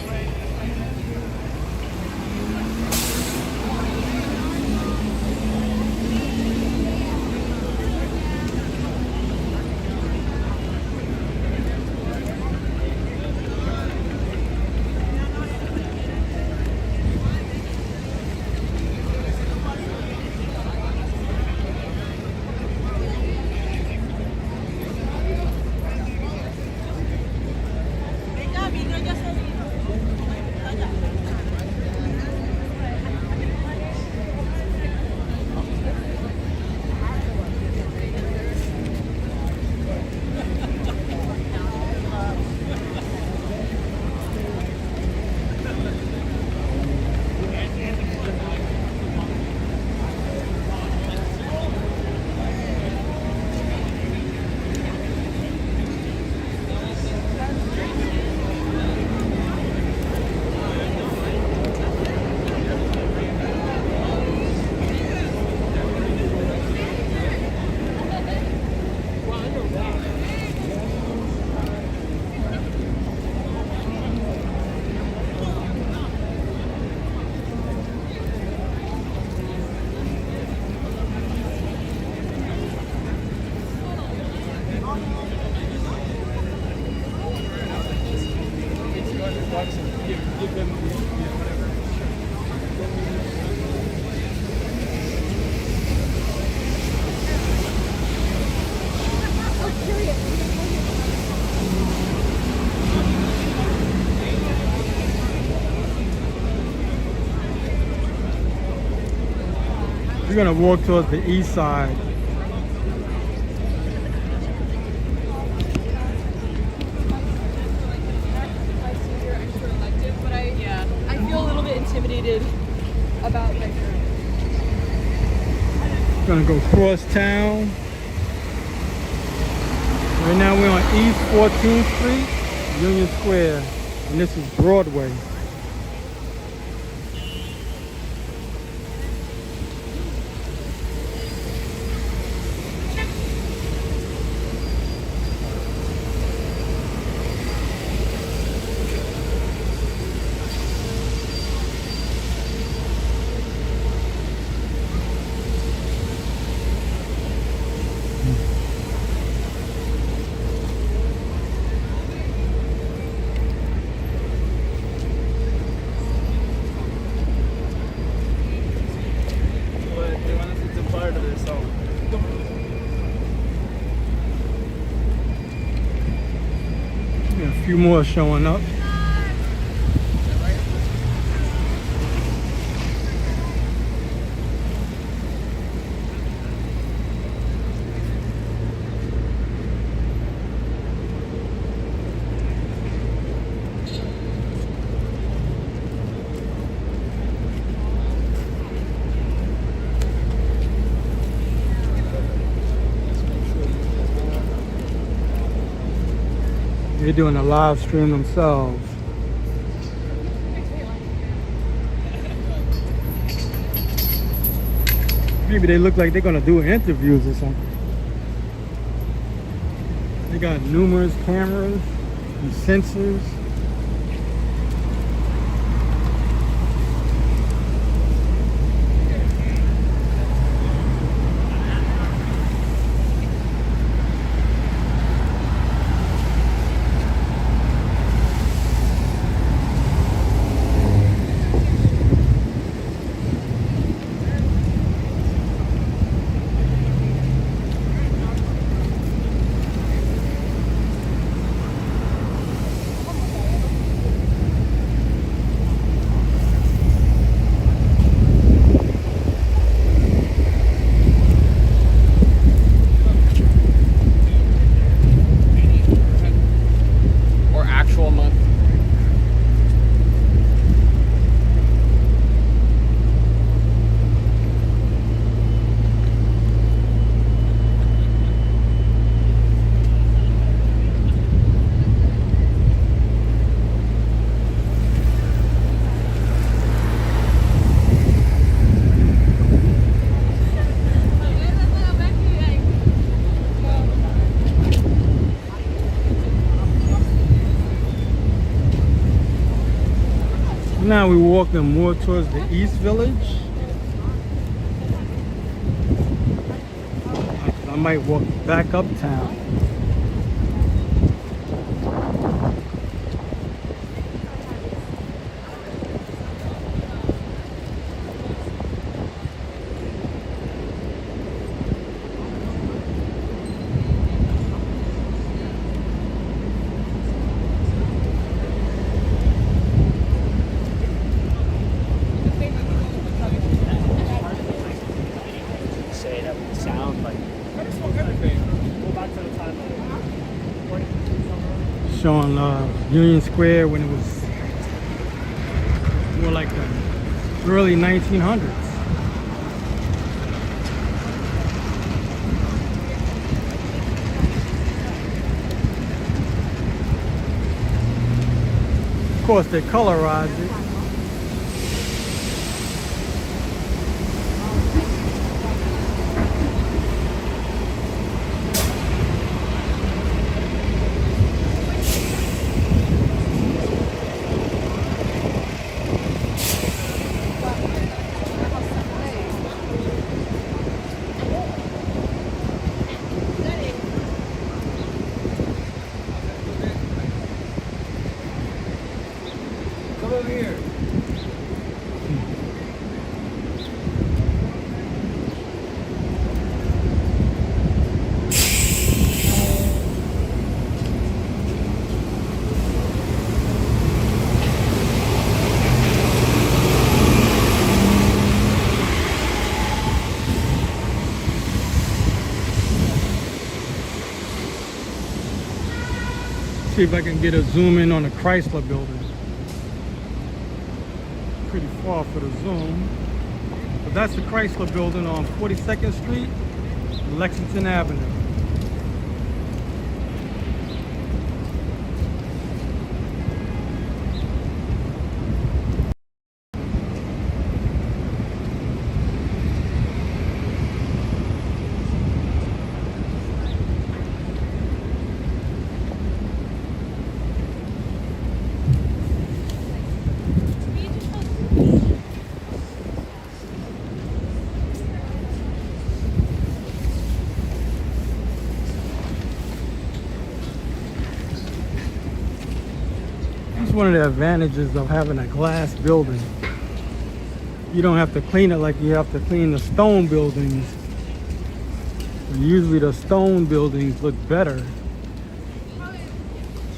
We're gonna walk towards the east side. I feel a little bit intimidated about my journey. Gonna go cross town. Right now we're on East 14th Street, Union Square, and this is Broadway. A few more showing up. They're doing a live stream themselves. Maybe they look like they're gonna do interviews or something. They got numerous cameras and sensors. Now we're walking more towards the East Village. I might walk back uptown. Say that would sound like. Go back to the time. Showing Union Square when it was more like the early 1900s. Of course, they colorized it. Come over here. See if I can get a zoom in on the Chrysler building. Pretty far for the zoom. But that's the Chrysler building on 42nd Street, Lexington Avenue. That's one of the advantages of having a glass building. You don't have to clean it like you have to clean the stone buildings. Usually the stone buildings look better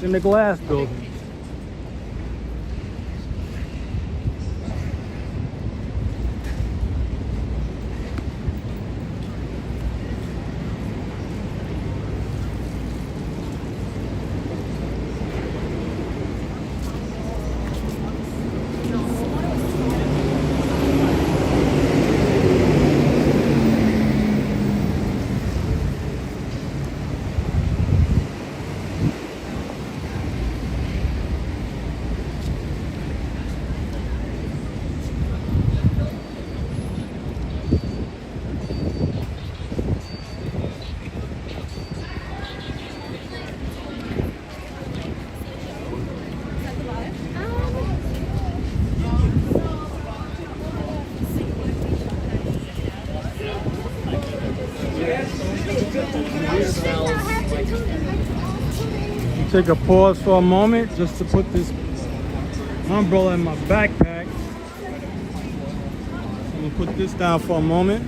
than the glass buildings. Take a pause for a moment just to put this umbrella in my backpack. I'm gonna put this down for a moment.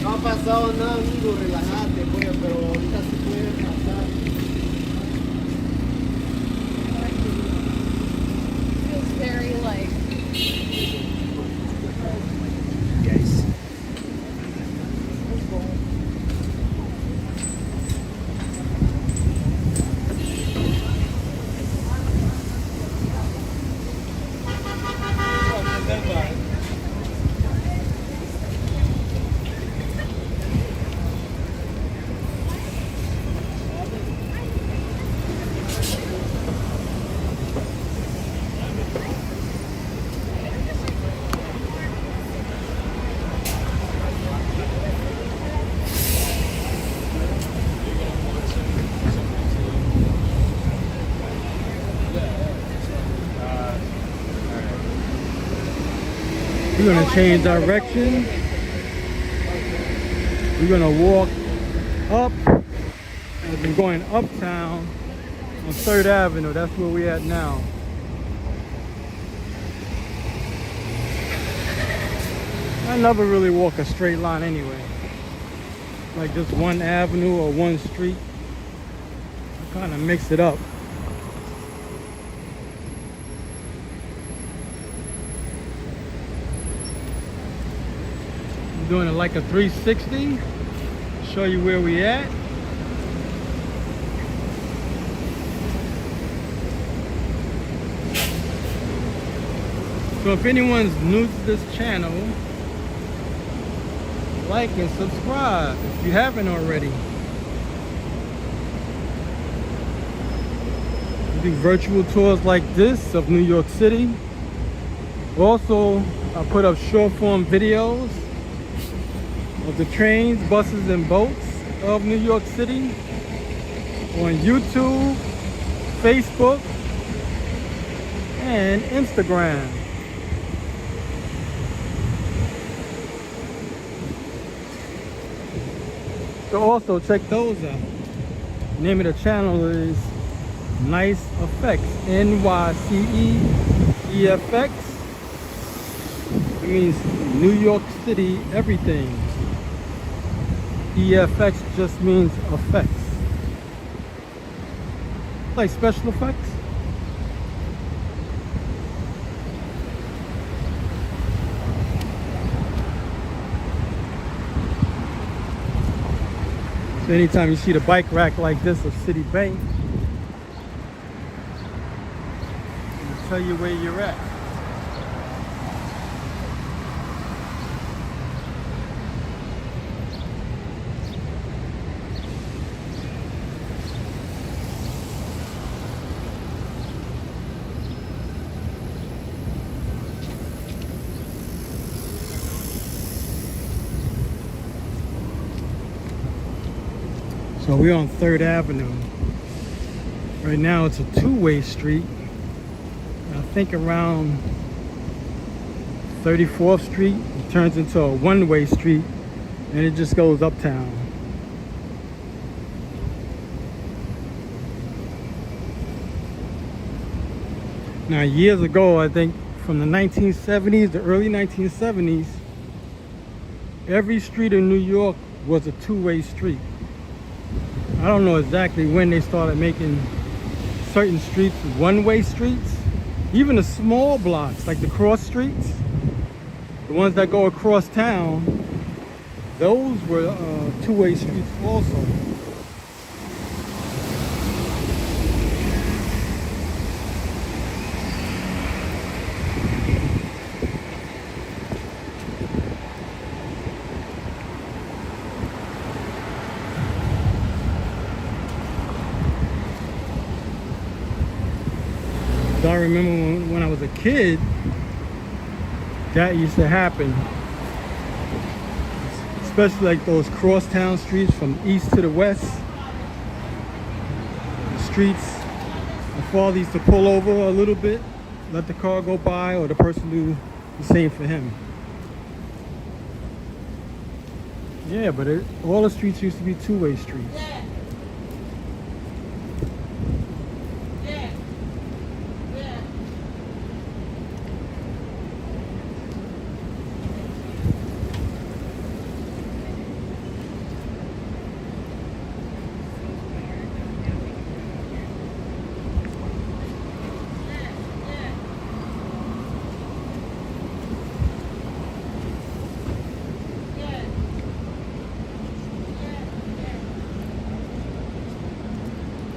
No ha pasado nada, amigo, relajado. We're gonna change direction. We're gonna walk up as we're going uptown on 3rd Avenue. That's where we're at now. I never really walk a straight line anyway. Like just one avenue or one street. I kind of mix it up. I'm doing it like a 360. Show you where we at. So if anyone's new to this channel, like and subscribe if you haven't already. We do virtual tours like this of New York City. Also, I put up short form videos of the trains, buses, and boats of New York City on YouTube, Facebook, and Instagram. So also check those out. The name of the channel is Nice Effects, NYCE-EFX. It means New York City everything. EFX just means effects. Like special effects. So anytime you see the bike rack like this of Citibank, it'll tell you where you're at. So we're on 3rd Avenue. Right now it's a two-way street. I think around 34th Street it turns into a one-way street and it just goes uptown. Now years ago, I think from the 1970s, the early 1970s, every street in New York was a two-way street. I don't know exactly when they started making certain streets one-way streets. Even the small blocks, like the cross streets, the ones that go across town, those were two-way streets also. I remember when I was a kid, that used to happen. Especially like those crosstown streets from east to the west. The streets, my father used to pull over a little bit, let the car go by, or the person do the same for him. Yeah, but all the streets used to be two-way streets.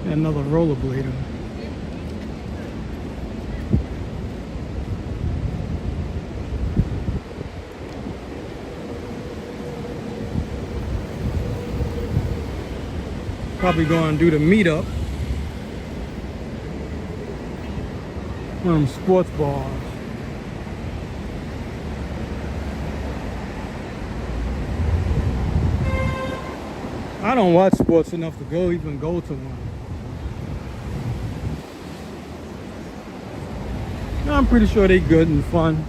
Another rollerblader. Probably going to do the meetup. One of them sports bars. I don't watch sports enough to even go to one. I'm pretty sure they're good and fun.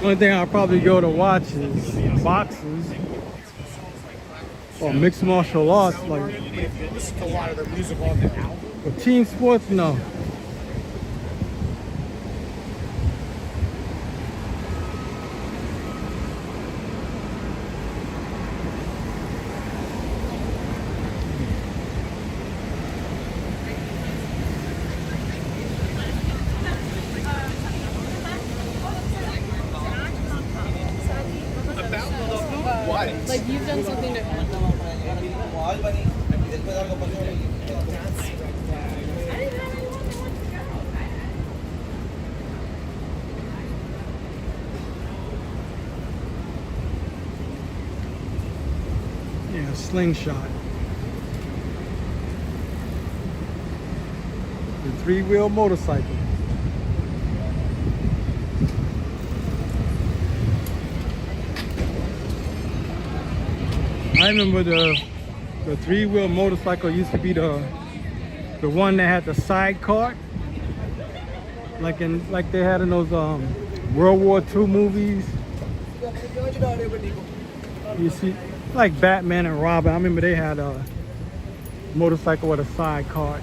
Only thing I'll probably go to watch is boxes or mixed martial arts, like Listen to a lot of their music on their album. but team sports. No. Like you've done something different. Yeah, slingshot. The three-wheel motorcycle. I remember the three-wheel motorcycle used to be the one that had the side cart, like they had in those World War II movies. You see, like Batman and Robin. I remember they had a motorcycle with a side cart.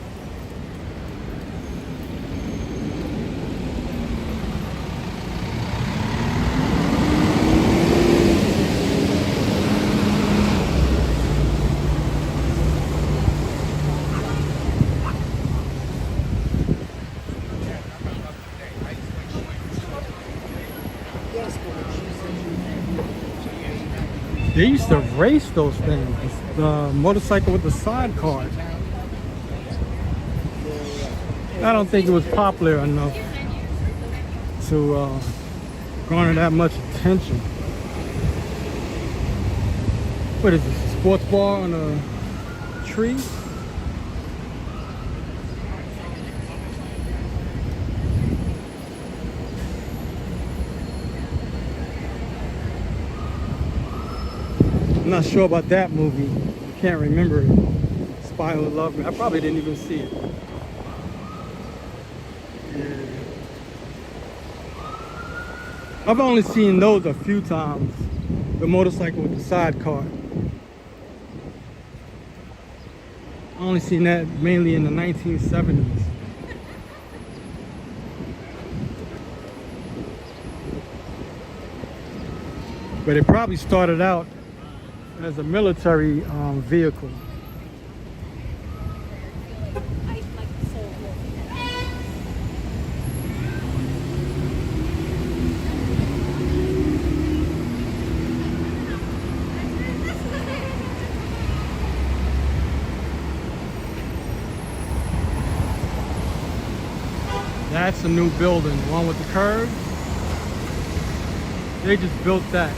They used to race those things, the motorcycle with the side cart. I don't think it was popular enough to garner that much attention. What is this, a sports bar on a tree? I'm not sure about that movie. I can't remember it. Spy Who Loved Me. I probably didn't even see it. Yeah. I've only seen those a few times. The motorcycle with the side cart. I only seen that mainly in the 1970s. But it probably started out as a military vehicle. That's a new building, the one with the curve. They just built that.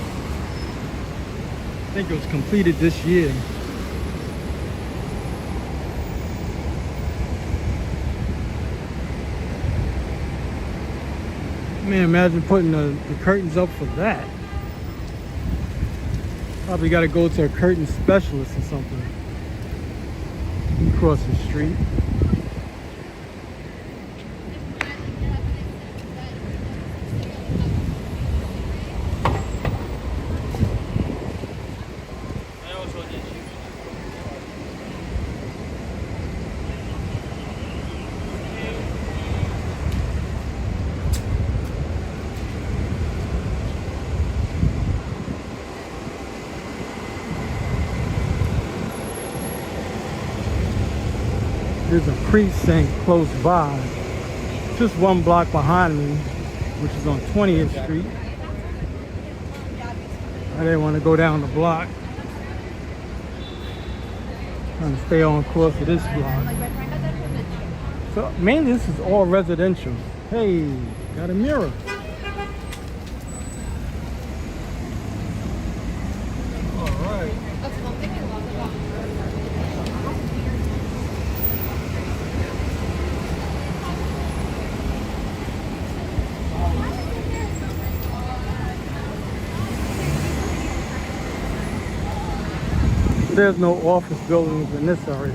I think it was completed this year. Man, imagine putting the curtains up for that. Probably got to go to a curtain specialist or something. Across the street. There's a precinct close by, just one block behind me, which is on 20th Street. I didn't want to go down the block. Trying to stay on course for this block. So mainly this is all residential. Hey, got a mirror. All right. There's no office buildings in this area.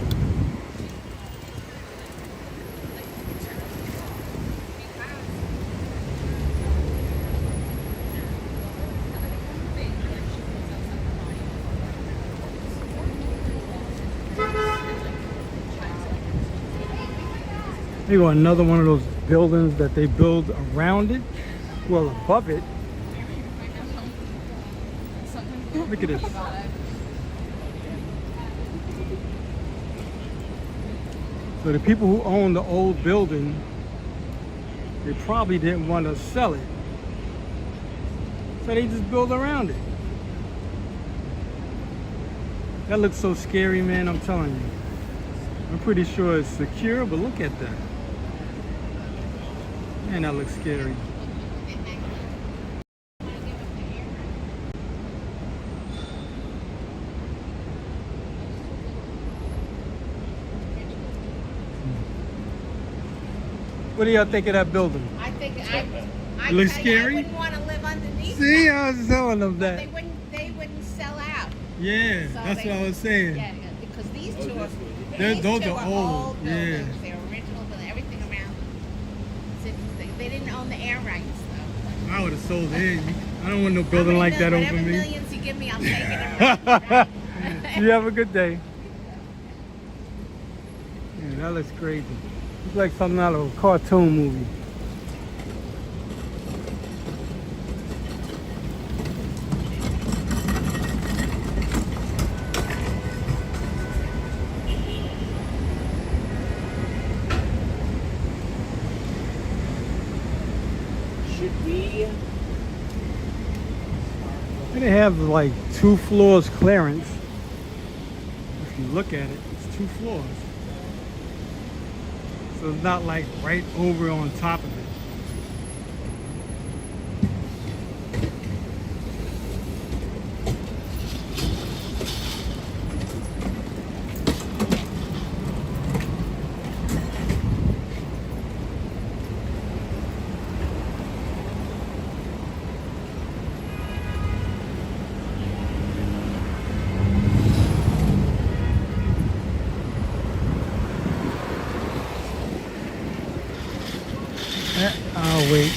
Here you go, another one of those buildings that they build around it. Well, above it. Look at this. So the people who own the old building, they probably didn't want to sell it. So they just build around it. That looks so scary, man, I'm telling you. I'm pretty sure it's secure, but look at that. Man, that looks scary. What do y'all think of that building? I think I Looks tell you, scary? I wouldn't want to live underneath. See, that. I was telling them They that. wouldn't sell out. Yeah, So that's they- what I was saying. Yeah, because these two are Those two are old, yeah. buildings. They're original buildings. Everything around. It's interesting. They didn't own the air rights though. I would have sold it. I don't want no building like that over Whatever me. millions you give me, I'll take it. And run. You have a good day. Yeah, that looks crazy. Looks like something out of a cartoon movie. Should we? They have like 2 floors clearance. If you look at it, it's 2 floors. So it's not like right over on top of it. I'll wait.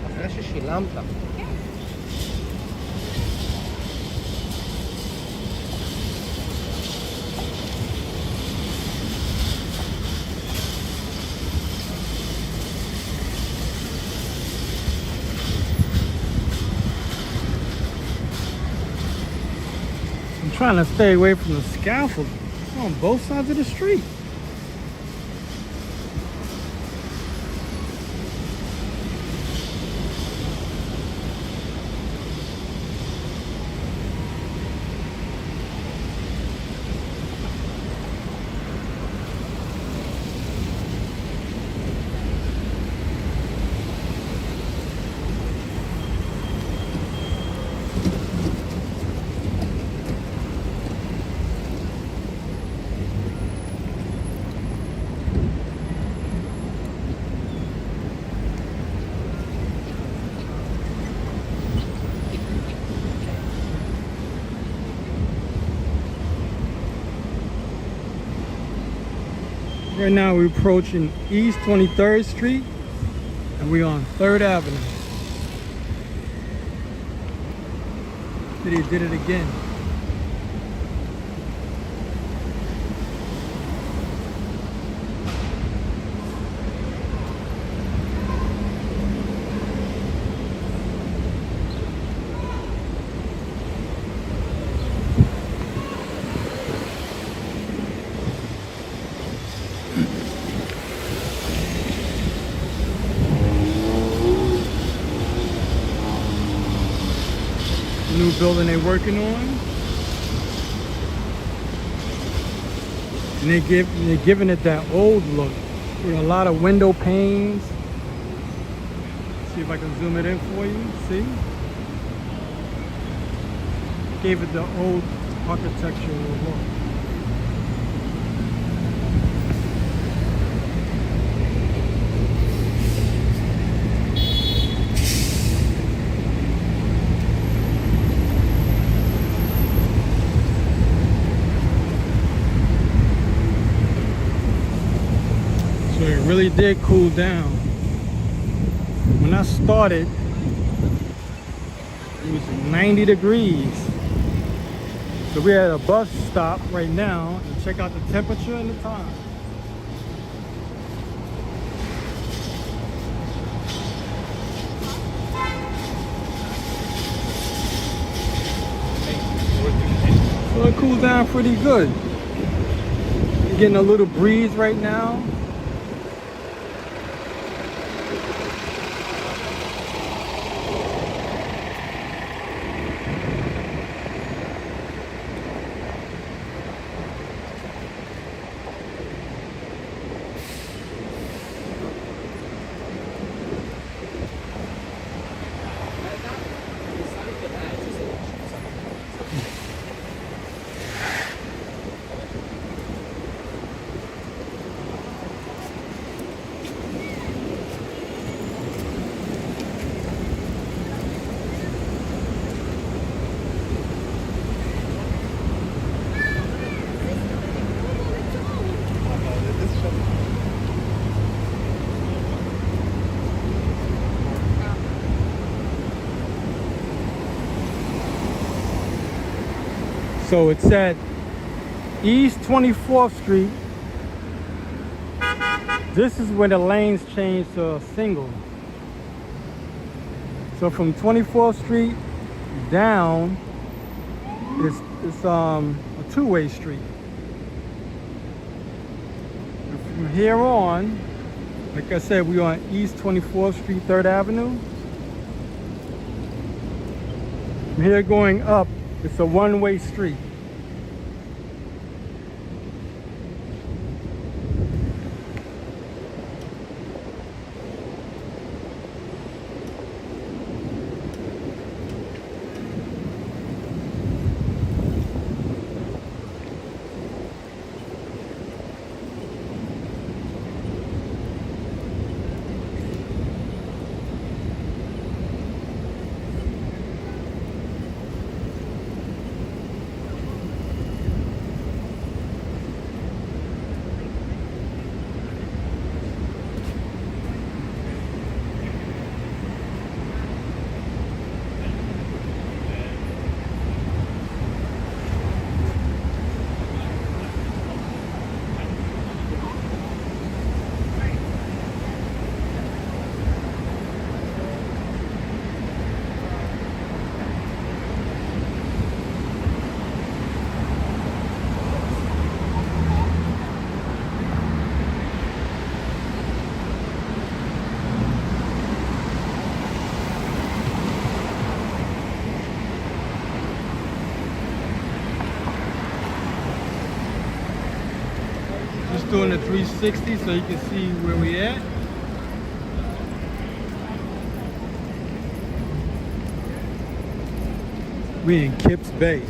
אחרי ששילמת. I'm trying to stay away from the scaffold. It's on both sides of the street. Right now we're approaching East 23rd Street and we're on 3rd Avenue. They did it again. New building they're working on, and they're giving it that old look with a lot of window panes. See if I can zoom it in for you. See, gave it the old architectural look. So it really did cool down. When I started, it was 90 degrees. So So we're at a bus stop right now and check out the temperature and the time. So it cools down pretty good. You're getting a little breeze right now. So it's at East 24th Street. This is where the lanes change to a single. So from 24th Street down, it's a two-way street. And from here on, like I said, we're on East 24th Street, 3rd Avenue. From here going up, it's a one-way street. Just doing the 360 so you can see where we at. We in Kips Bay.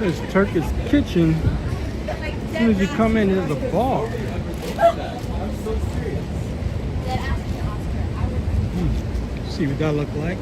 There's Turkish Kitchen. As soon as you come in, there's a bar. See what that look like.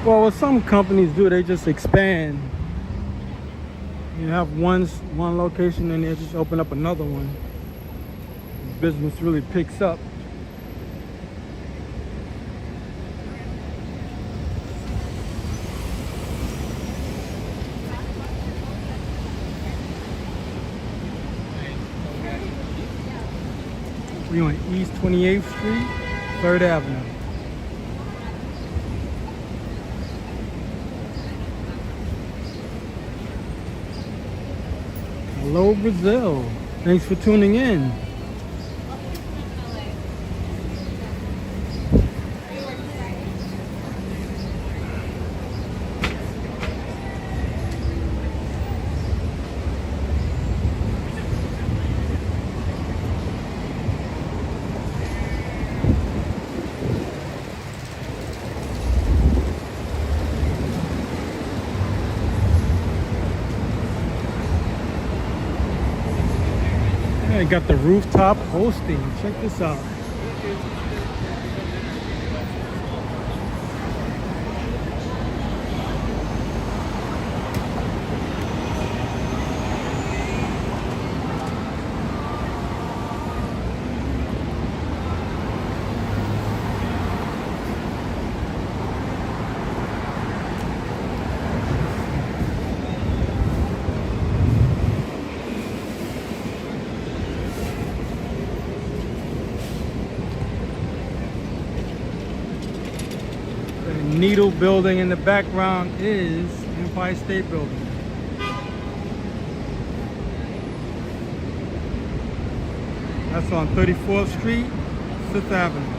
Well, what some companies do, they just expand. You have one location and they just open up another one. Business really picks up. We're on East 28th Street, 3rd Avenue. Hello, Brazil. Thanks for tuning in. I got the rooftop hosting. Check this out. Needle building in the background is Empire State Building. That's on 34th Street, 5th Avenue.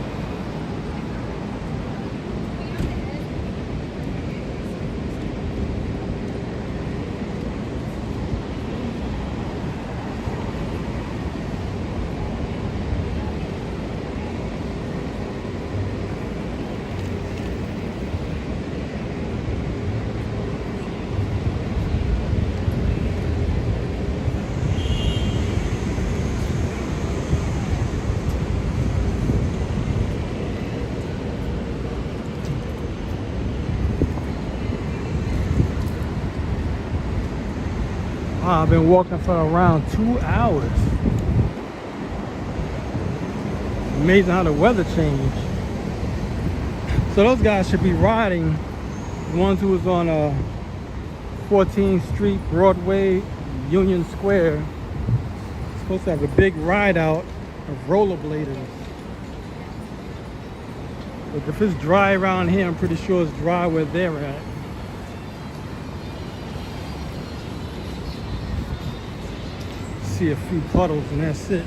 I've been walking for around 2 hours. Amazing how the weather changed. So those guys should be riding. The ones who was on 14th Street, Broadway, Union Square. Supposed to have a big ride out of rollerbladers. But if it's dry around here, I'm pretty sure it's dry where they're at. See a few puddles and that's it.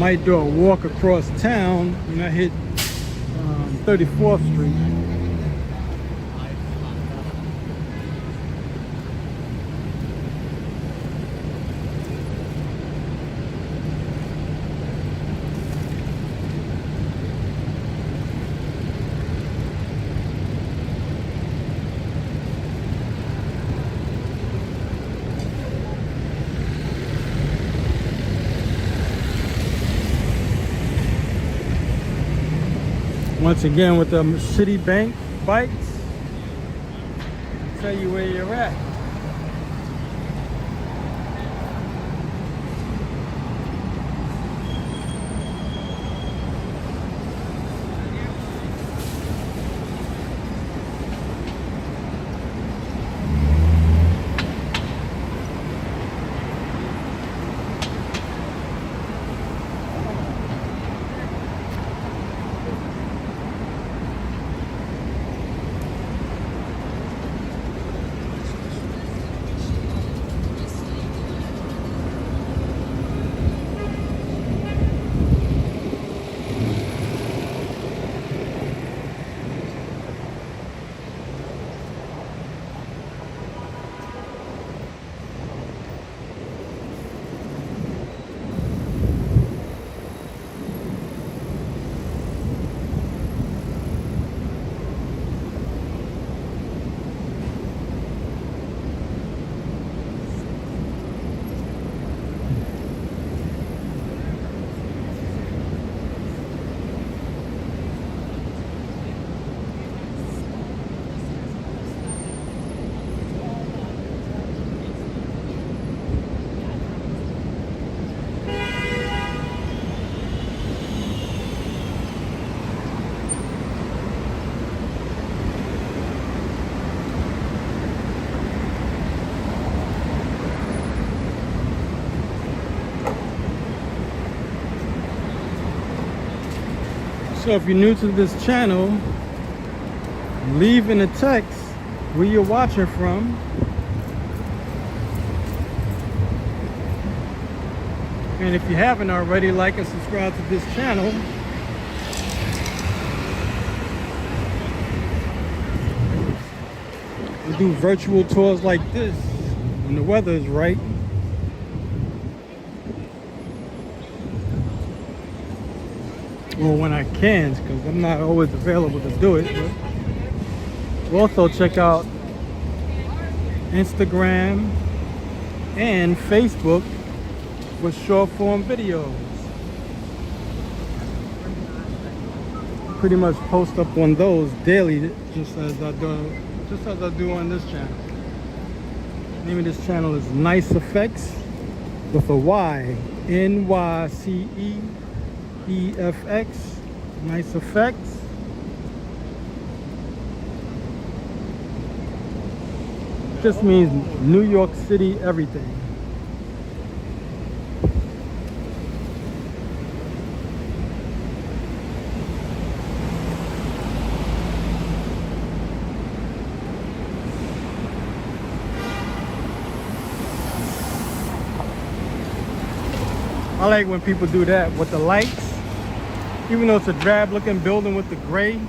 might do a walk across town when I hit 34th Street. Once again with the Citibank bikes, tell you where you're at. So if you're new to this channel, leave in a text where you're watching from. And if you haven't already, like and subscribe to this channel. We do virtual tours like this when the weather is right. Or when I can, because I'm not always available to do it. But also check out Instagram and Facebook for short form videos. I pretty much post up on those daily, just as I do on this channel. The name of this channel is Nice Effects with a Y, NYCE-EFX, Nice Effects. Just means New York City everything. I like when people do that with the lights, even though it's a drab looking building with the gray.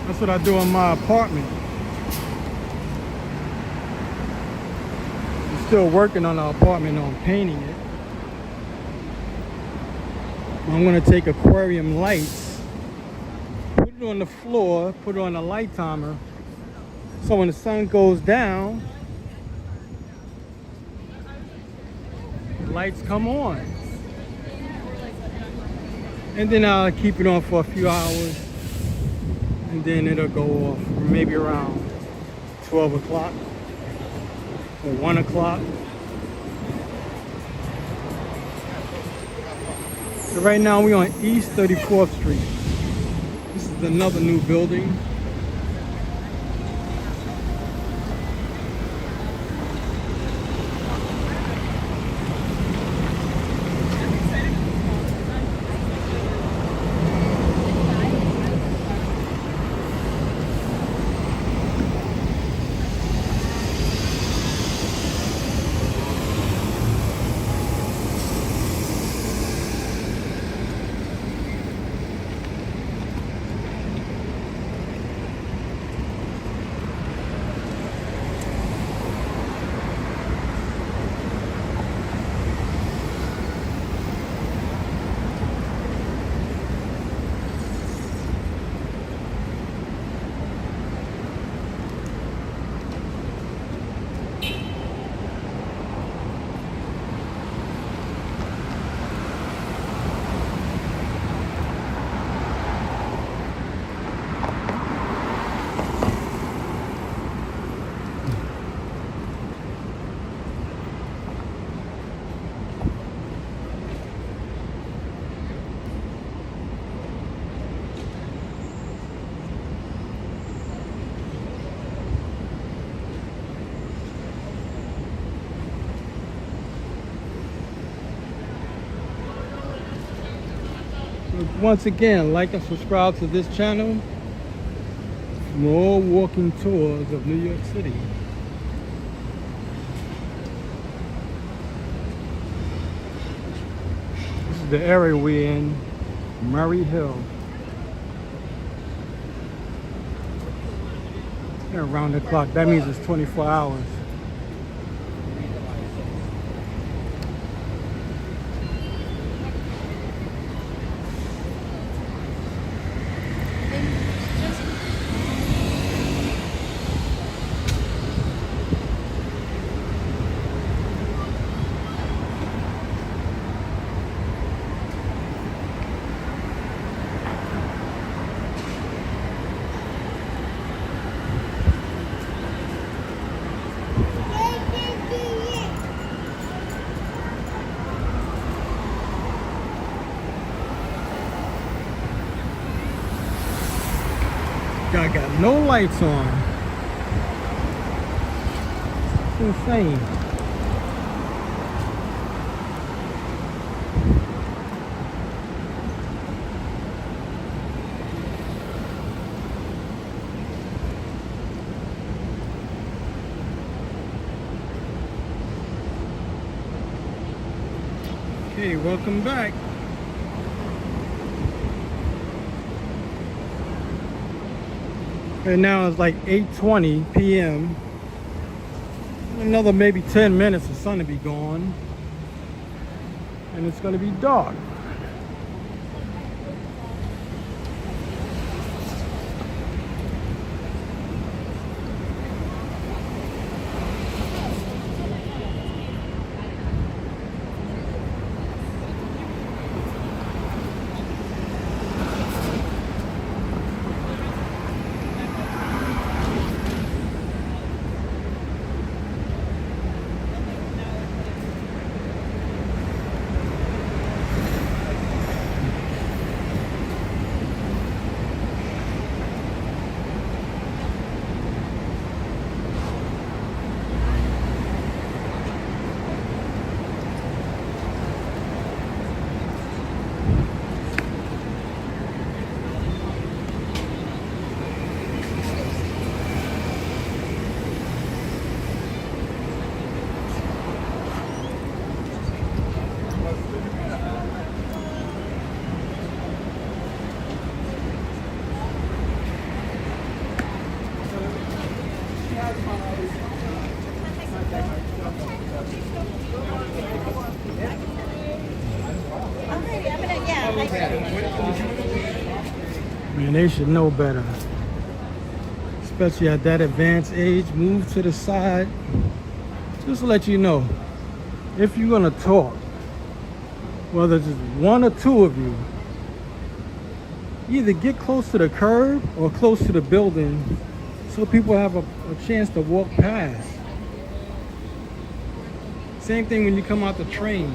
That's what I do in my apartment. I'm still working on the apartment on painting it. I'm gonna take aquarium lights, put it on the floor, put it on a light timer, so when the sun goes down, lights come on, and then I'll keep it on for a few hours, and then it'll go off maybe around 12 o'clock or 1 o'clock. So right now we're on East 34th Street. This is another new building. Once again, like and subscribe to this channel. More walking tours of New York City. This is the area we're in, Murray Hill. And around the clock, that means it's 24 hours. I got no lights on. It's insane. Okay, welcome back. And now it's like 8:20 p.m. Another maybe 10 minutes, the sun will be gone. And it's gonna be dark. Man, they should know better. Especially at that advanced age. Move to the side. Just to let you know, if you're gonna talk, whether it's just one or two of you, either get close to the curb or close to the building so people have a chance to walk past. Same thing when you come out the train.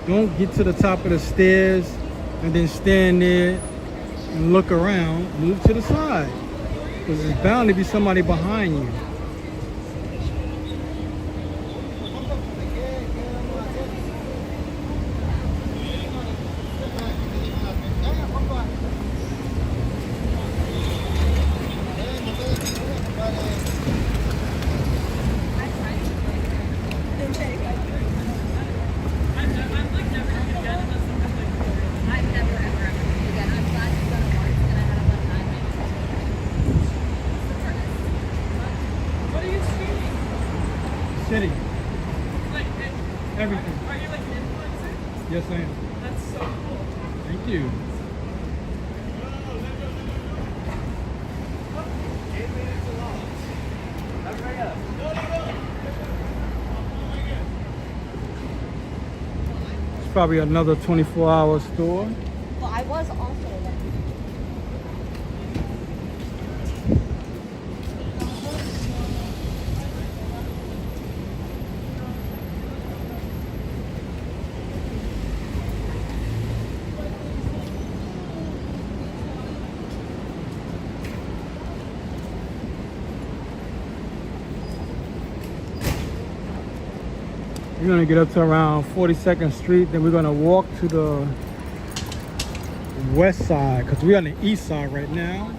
Don't get to the top of the stairs and then stand there and look around. Move to the side, because there's bound to be somebody behind you. City. Everything. Are you like an influencer? Yes, I am. That's so cool. Thank you. It's probably another 24-hour store. Well, I was also there. We're gonna get up to around 42nd Street, then we're gonna walk to the west side, because we're on the east side right now.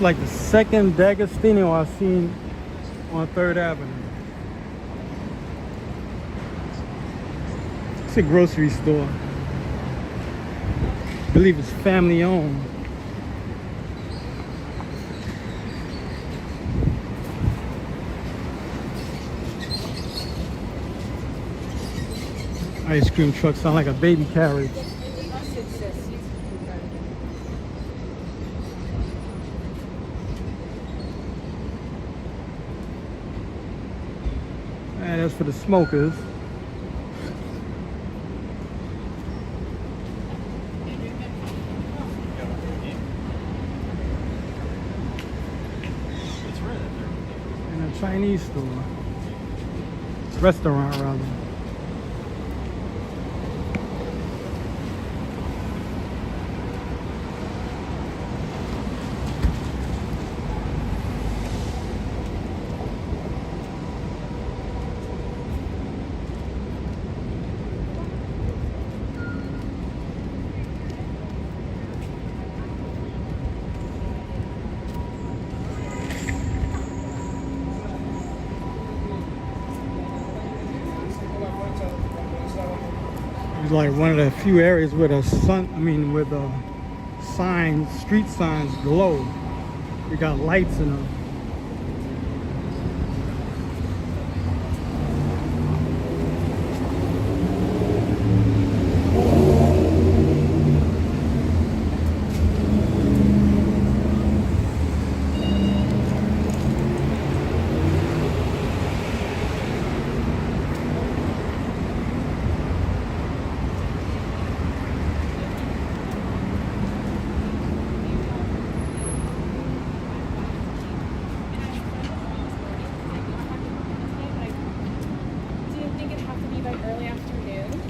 Like the second D'Agostino I've seen on 3rd Avenue. It's a grocery store. I believe it's family owned. Ice cream truck sound like a baby carriage. And that's for the smokers. And a Chinese store. Restaurant, rather. It's like one of the few areas where the where the signs, street signs glow. We got lights in them. Do you think it'd have to be by early afternoon?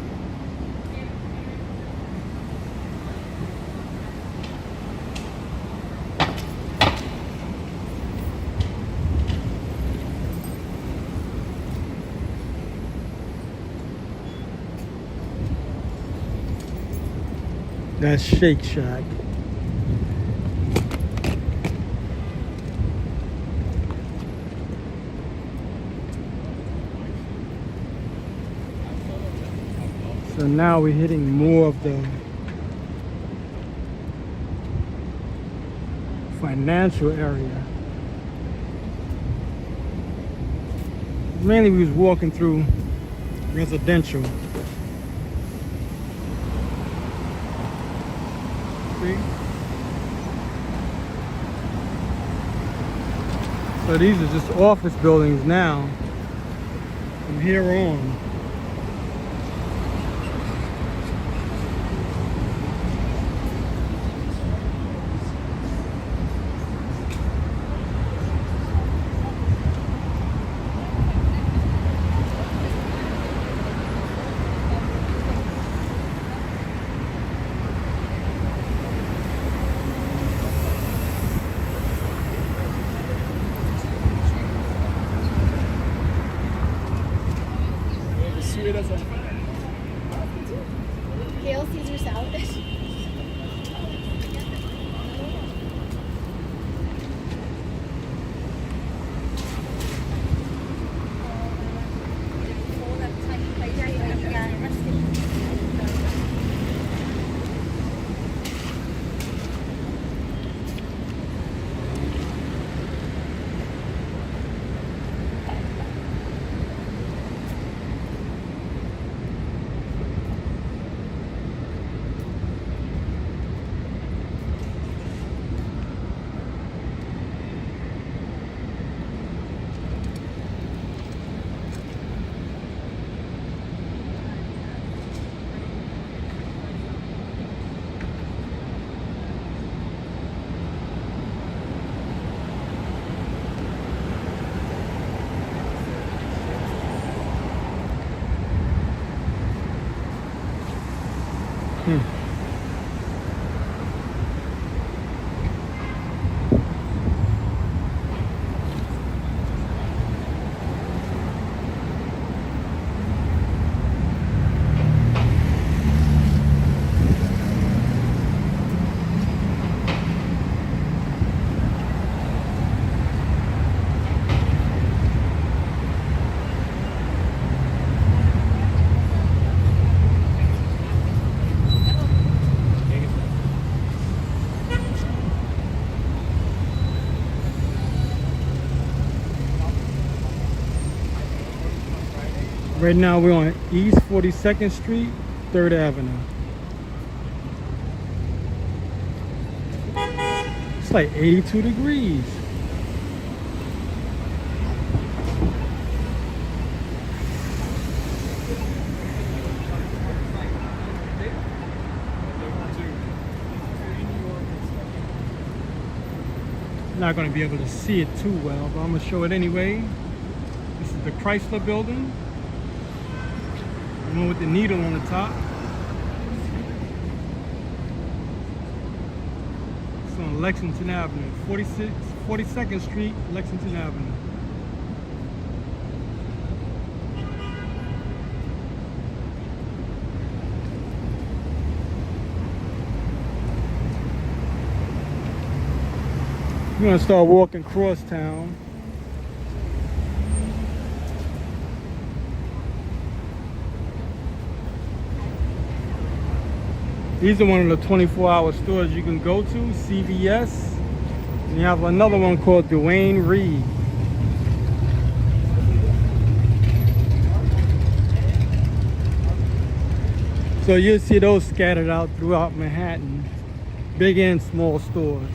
That's Shake Shack. So now we're hitting more of the financial area. Mainly we was walking through residential. See? So these are just office buildings now. From here on. Kale Caesar salad. Right now we're on East 42nd Street, 3rd Avenue. It's like 82 degrees. Not going to be able to see it too well, but I'm going to show it anyway. This is the Chrysler building. The one with the needle on the top. It's on Lexington Avenue, 42nd Street, Lexington Avenue. We're gonna start walking across town. These are one of the 24-hour stores you can go to, CVS. And you have another one called Duane Reade. So you'll see those scattered out throughout Manhattan, big and small stores.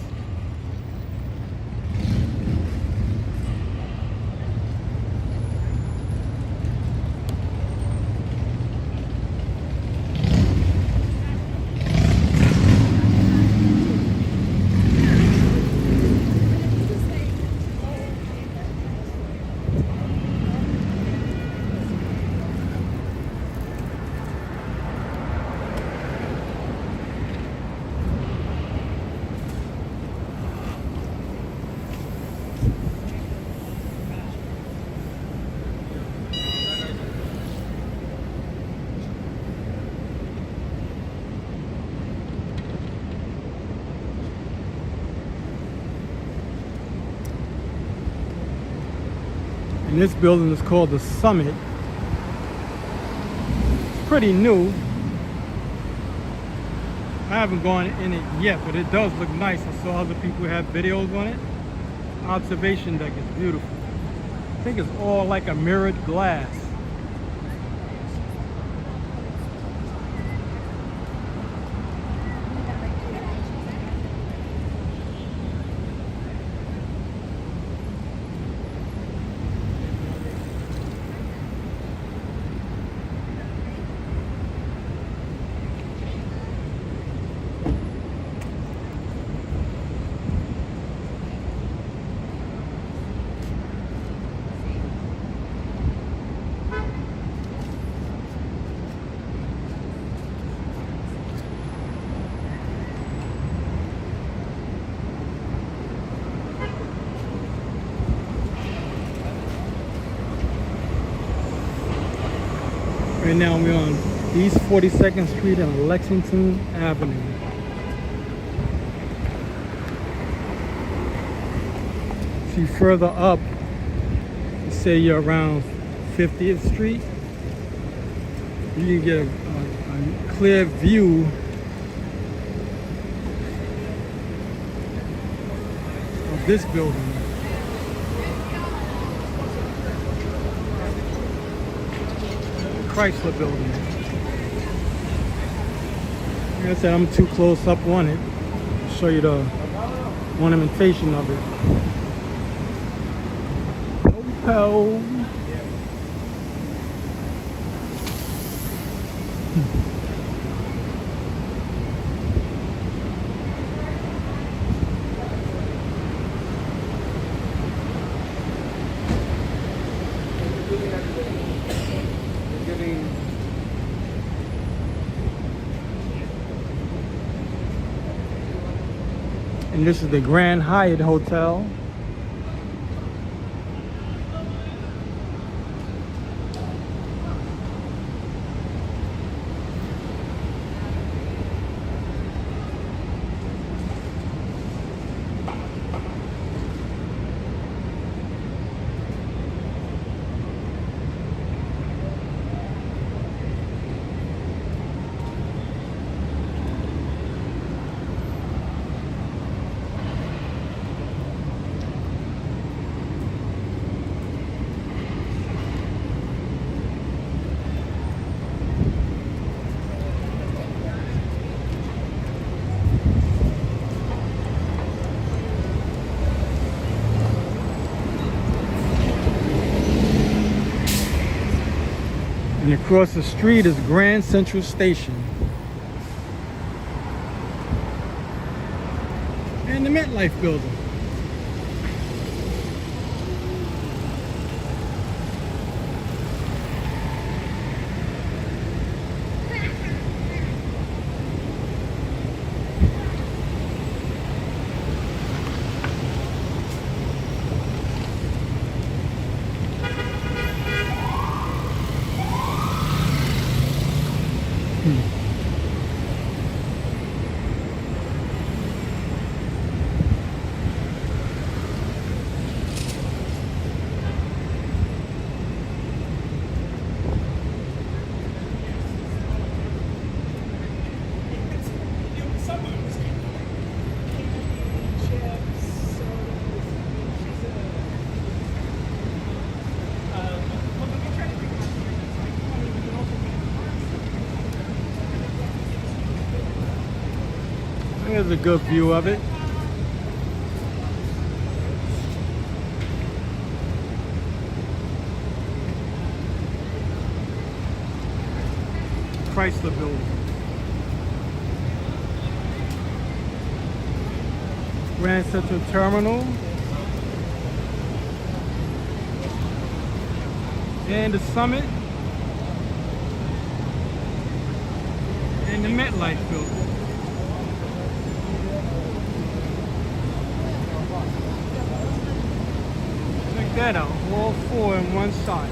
And this building is called the Summit. It's pretty new. I haven't gone in it yet, but it does look nice. I saw other people have videos on it. Observation deck is beautiful. I think it's all like a mirrored glass. Right now we're on East 42nd Street and Lexington Avenue. See further up, say you're around 50th Street, you can get a clear view of this building. Chrysler building. Like I said, I'm too close up on it. I'll show you the ornamentation of it. Opel. And this is the Grand Hyatt Hotel. And across the street is Grand Central Station. And the MetLife building. Here's a good view of it. Chrysler Building. Grand Central Terminal. And the Summit. And the MetLife Building. Check that out, all four in one side.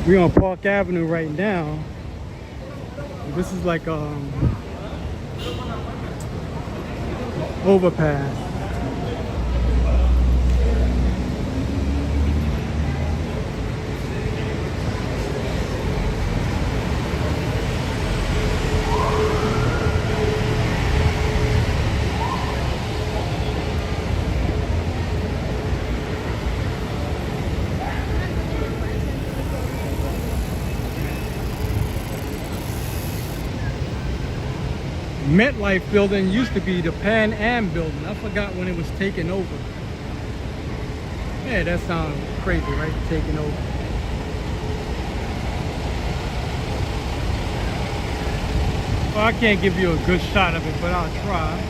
We're on Park Avenue right now. This is like overpass. MetLife building used to be the Pan Am building. I forgot when it was taken over. Yeah, that sounds crazy, right? Taking over. Well, I can't give you a good shot of it, but I'll try.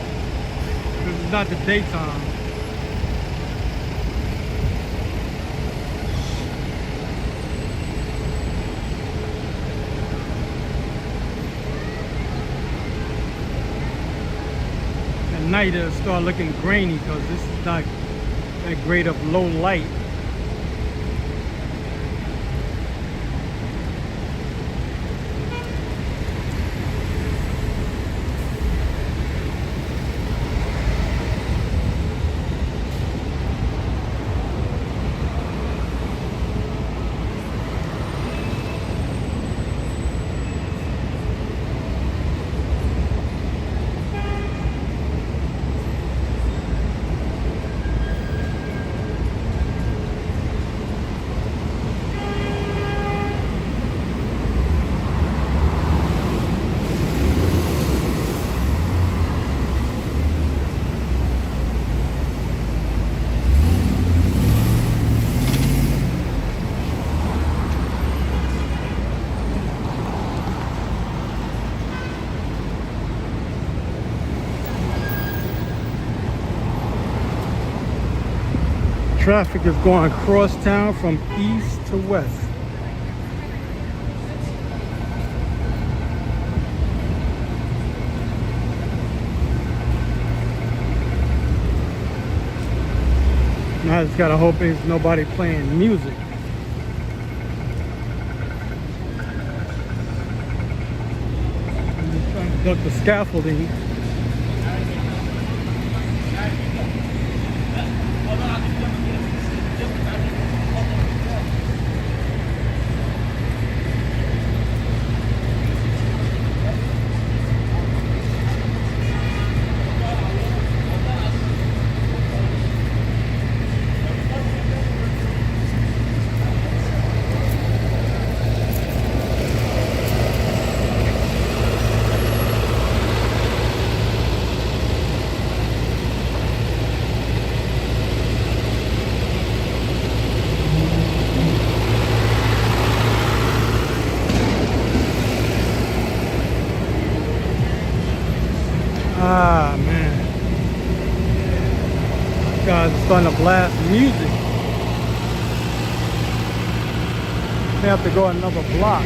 Because it's not the daytime. Night it'll start looking grainy because this is not that great of low light. Traffic is going across town from east to west. Now I just gotta hope there's nobody playing music. I'm just trying to duck the scaffolding. Ah, man. Guys are starting to blast music. They have to go another block.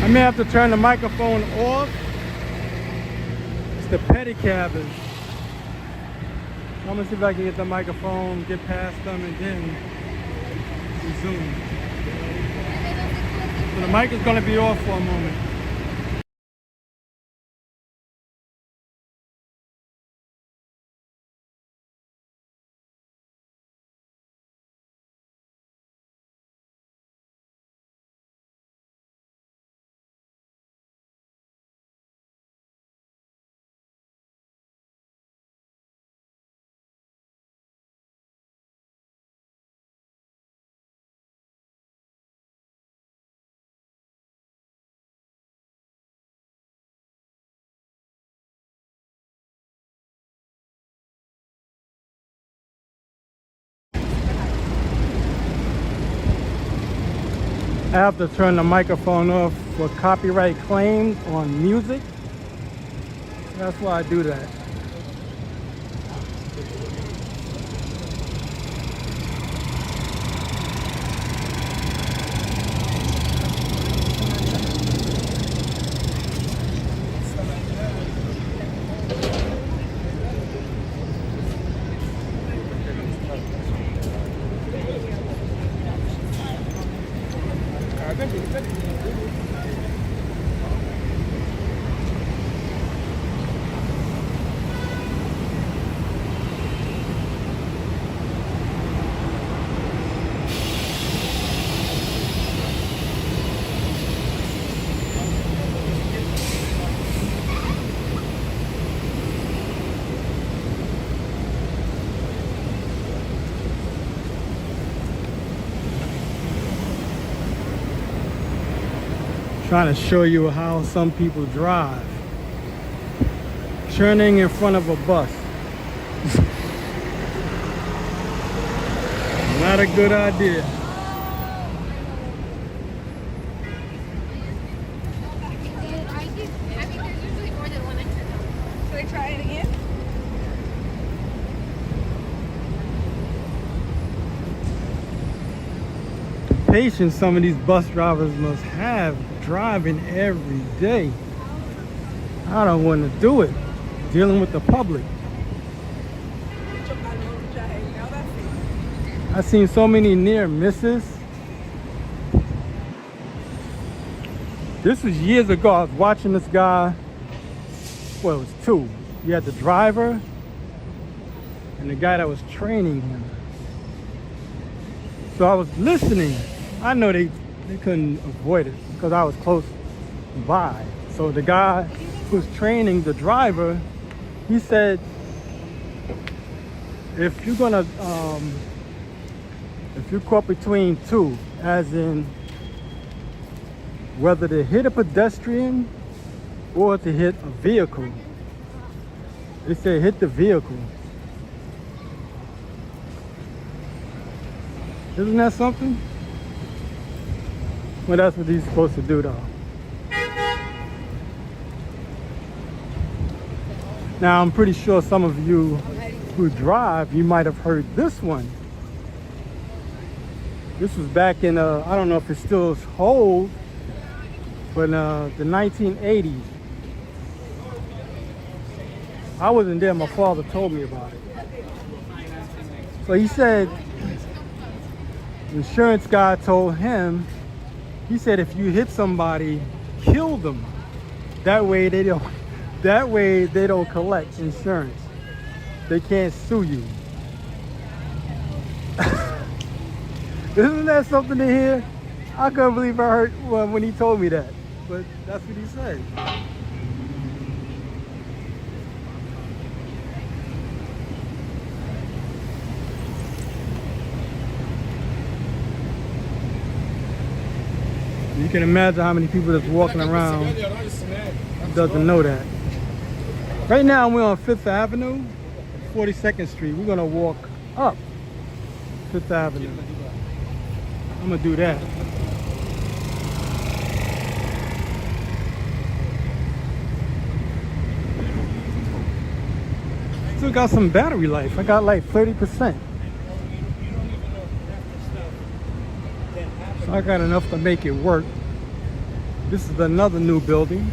I may have to turn the microphone off. It's the pedicabbers. I'm gonna see if I can get the microphone, get past them, and then resume. So the mic is gonna be off for a moment. I have to turn the microphone off for copyright claims on music. That's why I do that. Trying to show you how some people drive. Turning in front of a bus. Not a good idea. Should I try it again? The patience some of these bus drivers must have driving every day. I don't want to do it. Dealing with the public. I've seen so many near misses. This was years ago. I was watching this guy. Well, it was two. You had the driver and the guy that was training him. So I was listening. I know they couldn't avoid it because I was close by. So the guy who was training the driver, he said, if you're gonna, if you're caught between two, as in whether to hit a pedestrian or to hit a vehicle, they say hit the vehicle. Isn't that something? Well, that's what he's supposed to do, though. Now, I'm pretty sure some of you who drive, you might have heard this one. This was back in, I don't know if it still holds, but the 1980s. I wasn't there. My father told me about it. So he said, the insurance guy told him, he said, if you hit somebody, kill them. That way they don't collect insurance. They can't sue you. Isn't that something to hear? I couldn't believe I heard when he told me that. But that's what he said. You can imagine how many people that's walking around doesn't know that. Right now we're on 5th Avenue, 42nd Street. We're gonna walk up 5th Avenue. I'm gonna do that. Still got some battery life. I got like 30%. So I got enough to make it work. This is another new building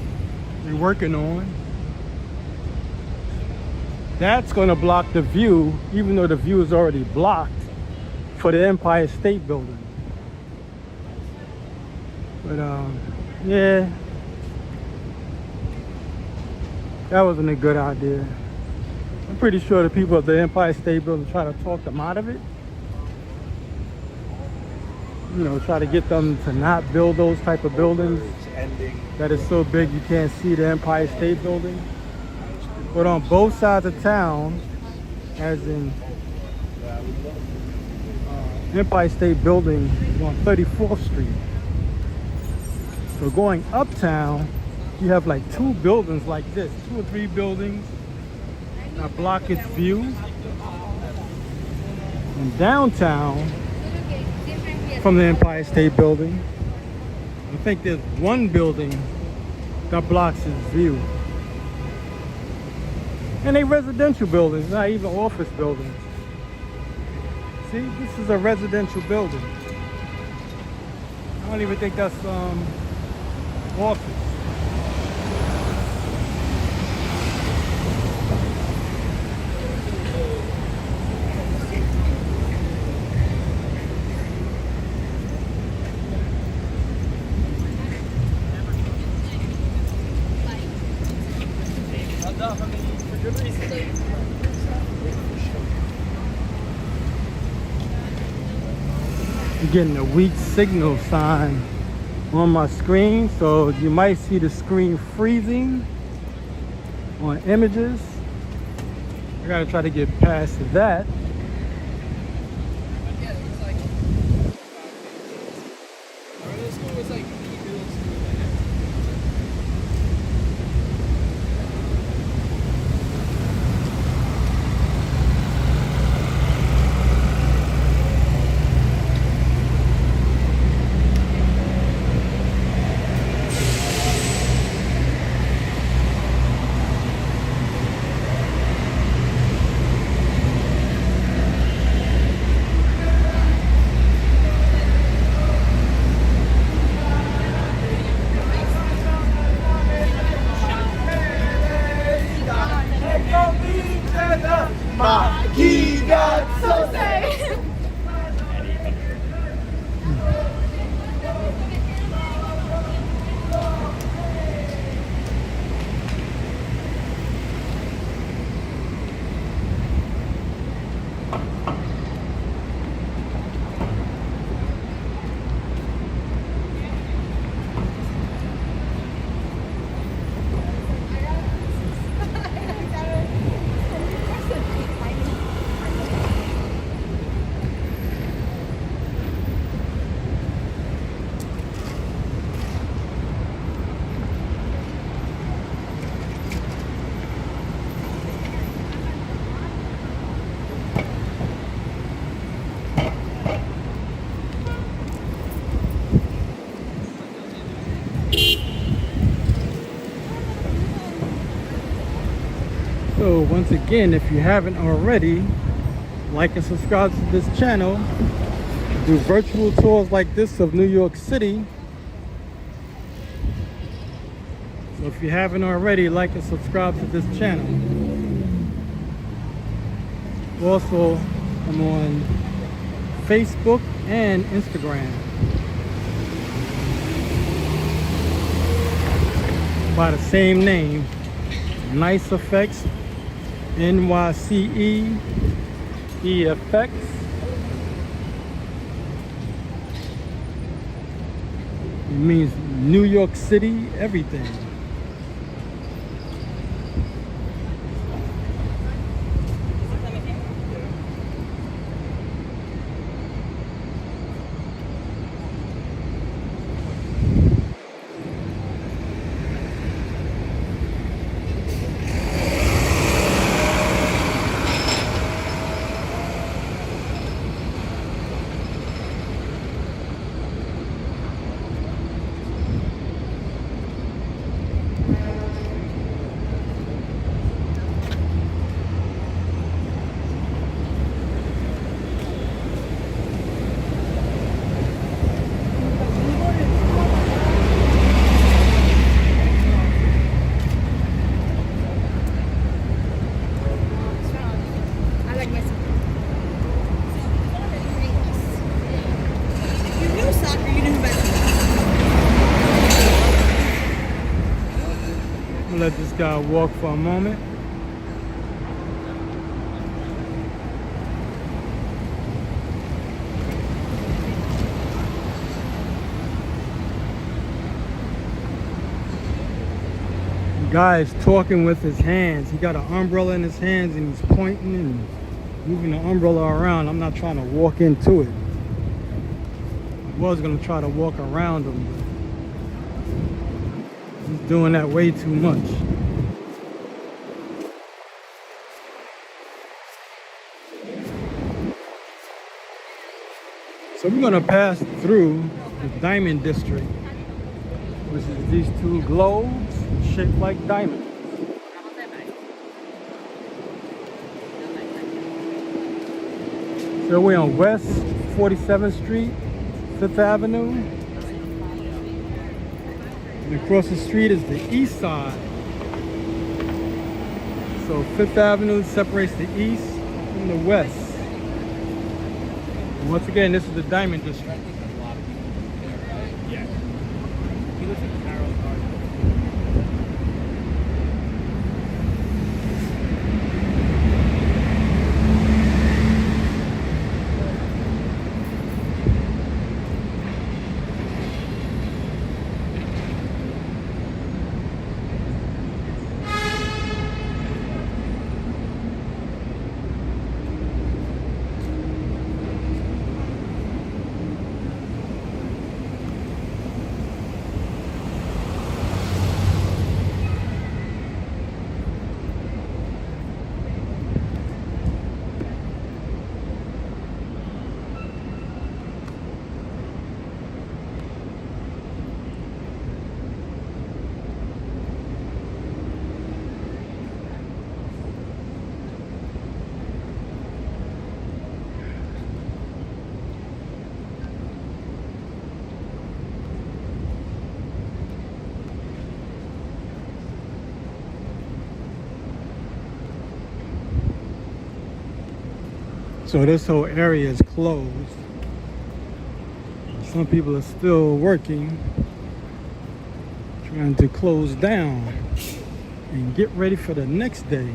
they're working on. That's gonna block the view, even though the view is already blocked for the Empire State Building. But yeah, that wasn't a good idea. I'm pretty sure the people of the Empire State Building try to talk them out of it. You know, try to get them to not build those type of buildings that is so big you can't see the Empire State Building. But on both sides of town, as in Empire State Building is on 34th Street. So going uptown, you have like 2 buildings like this, 2 or 3 buildings that block its view. And downtown, from the Empire State Building, I think there's 1 building that blocks its view. And they residential buildings, not even office buildings. See, this is a residential building. I don't even think that's office. I'm getting a weak signal sign on my screen, so you might see the screen freezing on images. I gotta try to get past that. So once again, if you haven't already, like and subscribe to this channel. Do virtual tours like this of New York City. So if you haven't already, like and subscribe to this channel. Also, I'm on Facebook and Instagram by the same name, Nice Effects, NYCE effects. It means New York City, everything. I like my soccer. You knew soccer, you knew basketball. I'll let this guy walk for a moment. The guy is talking with his hands. He got an umbrella in his hands and he's pointing and moving the umbrella around. I'm not trying to walk into it. I was gonna try to walk around him, but he's doing that way too much. So we're gonna pass through the Diamond District, which is these two globes shaped like diamonds. So we're on West 47th Street, 5th Avenue. And across the street is the east side. So 5th Avenue separates the east from the west. And once again, this is the Diamond District. He lives in Carroll Garden. So this whole area is closed. Some people are still working, trying to close down and get ready for the next day.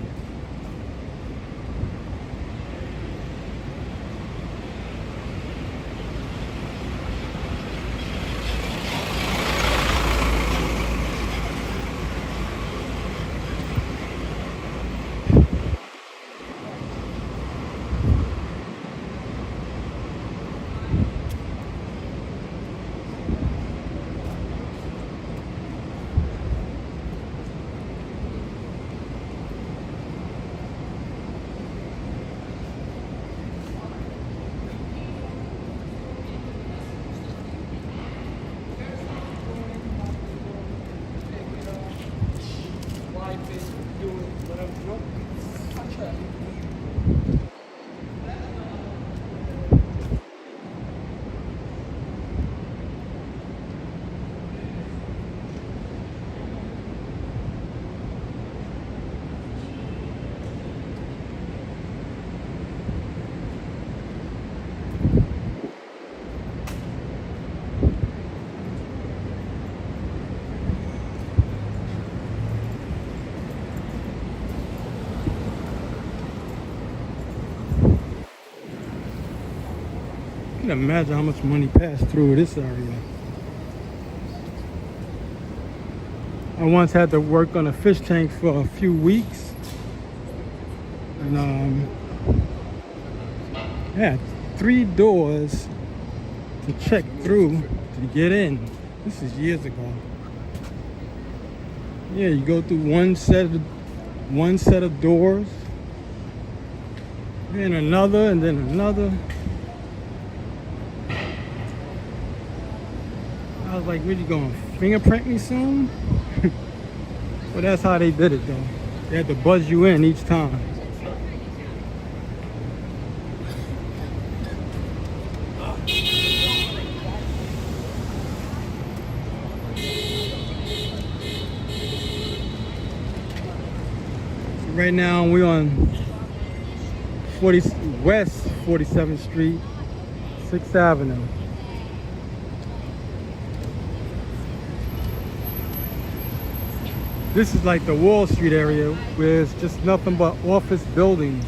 can imagine how much money passed through this area. I once had to work on a fish tank for a few weeks, and yeah, 3 doors to check through to get in. This is years ago. Yeah, you go through one set of doors, then another, and then another. I was like, really going to fingerprint me soon? But that's how they did it though. They had to buzz you in each time. So right now we're on West 47th Street, 6th Avenue. This is like the Wall Street area where it's just nothing but office buildings.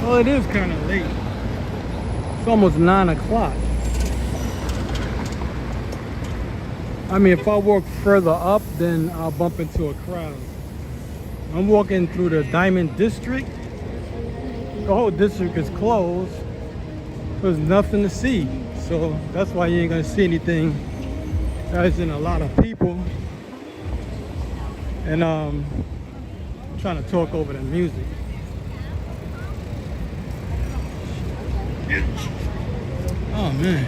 Well, it is kind of late. It's almost 9 o'clock. I mean, if I walk further up, then I'll bump into a crowd. I'm walking through the Diamond District. The whole district is closed. There's nothing to see. So that's why you ain't gonna see anything. There's a lot of people. And I'm trying to talk over the music. Oh man.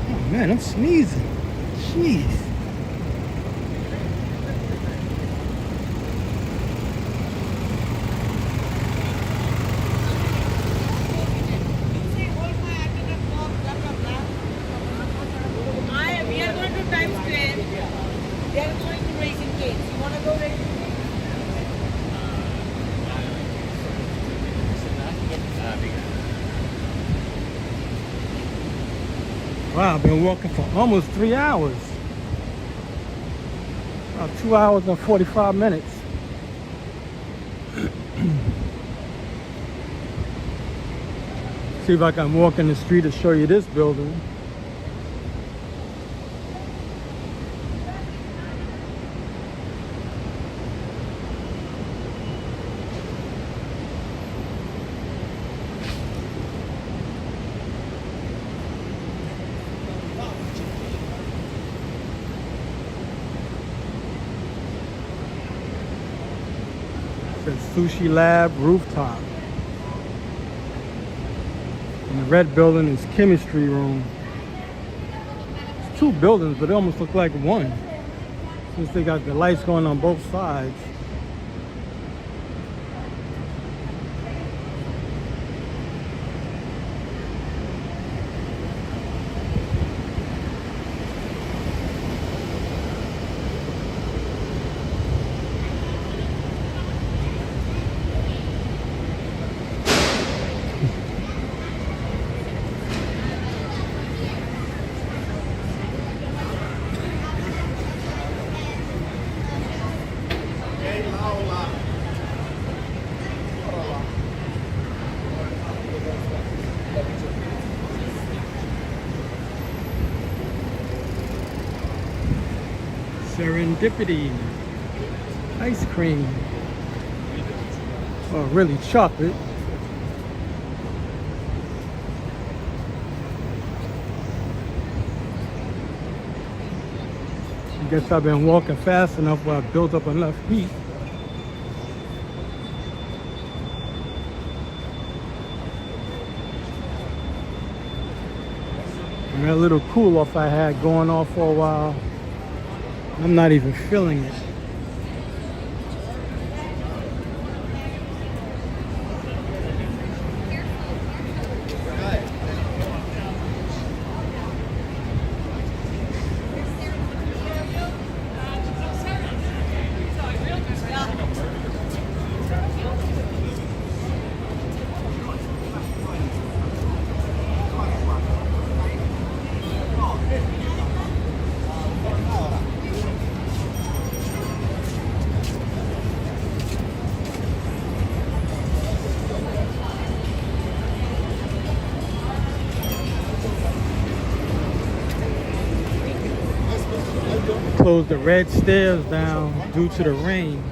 Oh man, I'm sneezing. Jeez. Wow, I've been walking for almost 3 hours. About 2 hours and 45 minutes. See if I can walk in the street to show you this building. Sushi Lab rooftop. And the red building is chemistry room. It's 2 buildings, but they almost look like one, since they got the lights going on both sides. Serendipity ice cream. Oh, really chocolate. I guess I've been walking fast enough where I've built up enough heat. That little cool off I had going on for a while, I'm not even feeling it. Closed the red stairs down due to the rain.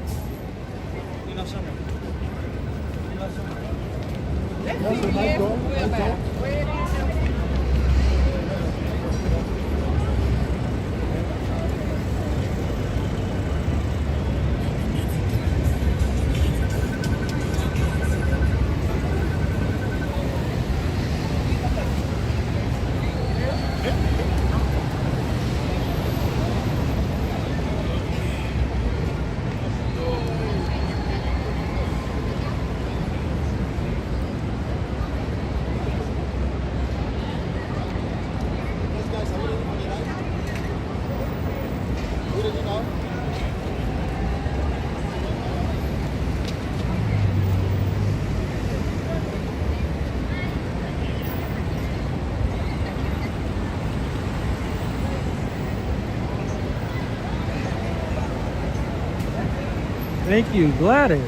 Thank you, Gladys.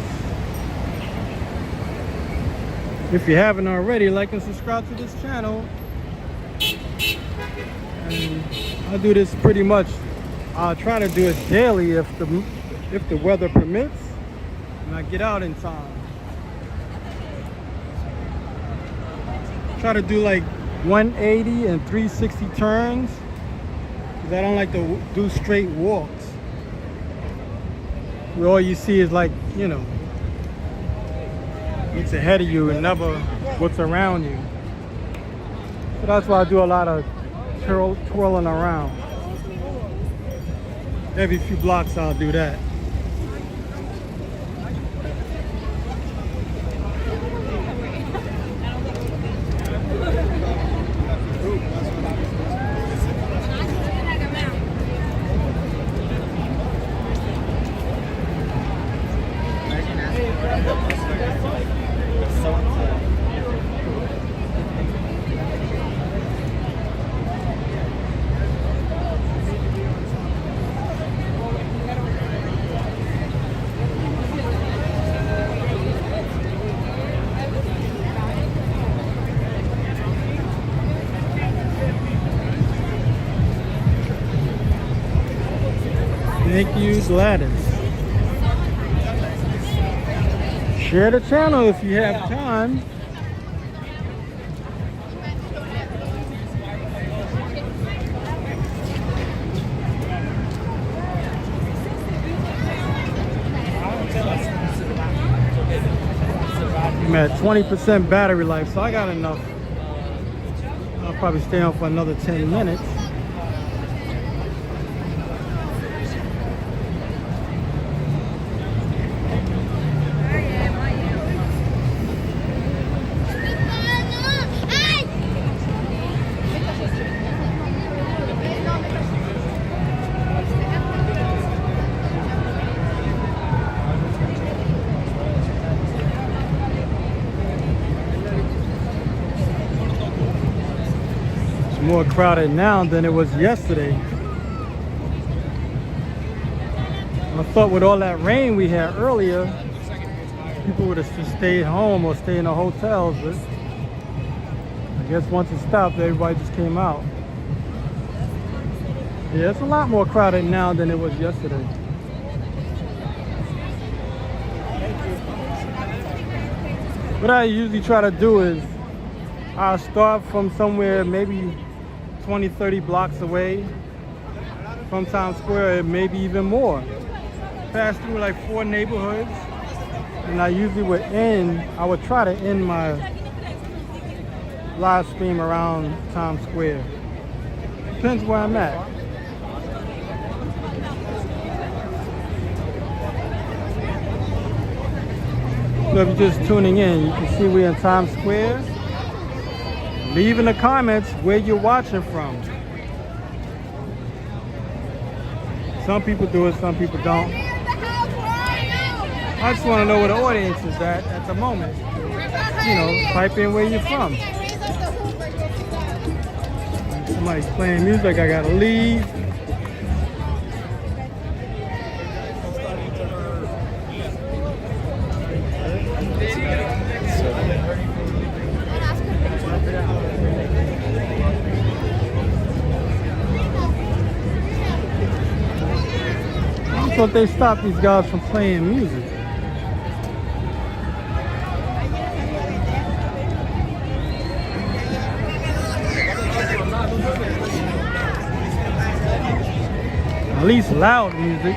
If you haven't already, like and subscribe to this channel. And I do this pretty much. I try to do it daily if the weather permits and I get out in time. Try to do like 180 and 360 turns because I don't like to do straight walks where all you see is, like, you know, what's ahead of you and never what's around you. So that's why I do a lot of twirling around. Every few blocks I'll do that. Thank you, Gladys. Share the channel if you have time. I'm at 20% battery life, so I got enough. I'll probably stay on for another 10 minutes. More crowded now than it was yesterday. I thought with all that rain we had earlier, people would have just stayed home or stay in the hotels, but I guess once it stopped, everybody just came out. Yeah, it's a lot more crowded now than it was yesterday. What I usually try to do is I'll start from somewhere maybe 20-30 blocks away from Times Square, maybe even more. Pass through like 4 neighborhoods, and I usually I would try to end my live stream around Times Square. depends where I'm at. So if you're just tuning in, you can see we're in Times Square. Leave in the comments where you're watching from. Some people do it, some people don't. I just want to know where the audience is at the moment. You know, type in where you're from. Somebody's playing music, I gotta leave. I thought they stopped these guys from playing music. At least loud music.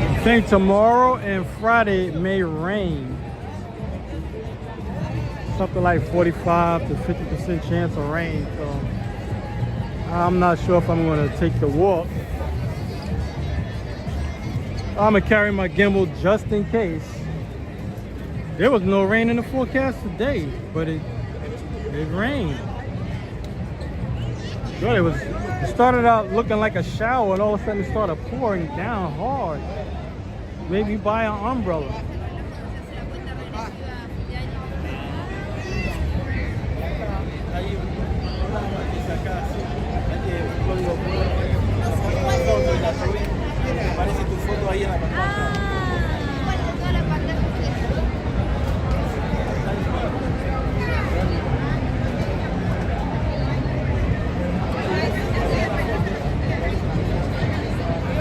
I think tomorrow and Friday it may rain. Something like 45 to 50% chance of rain. So I'm not sure if I'm going to take the walk. I'm going to carry my gimbal just in case. There was no rain in the forecast today, but it rained. Good, it started out looking like a shower and all of a sudden it started pouring down hard. Made me buy an umbrella.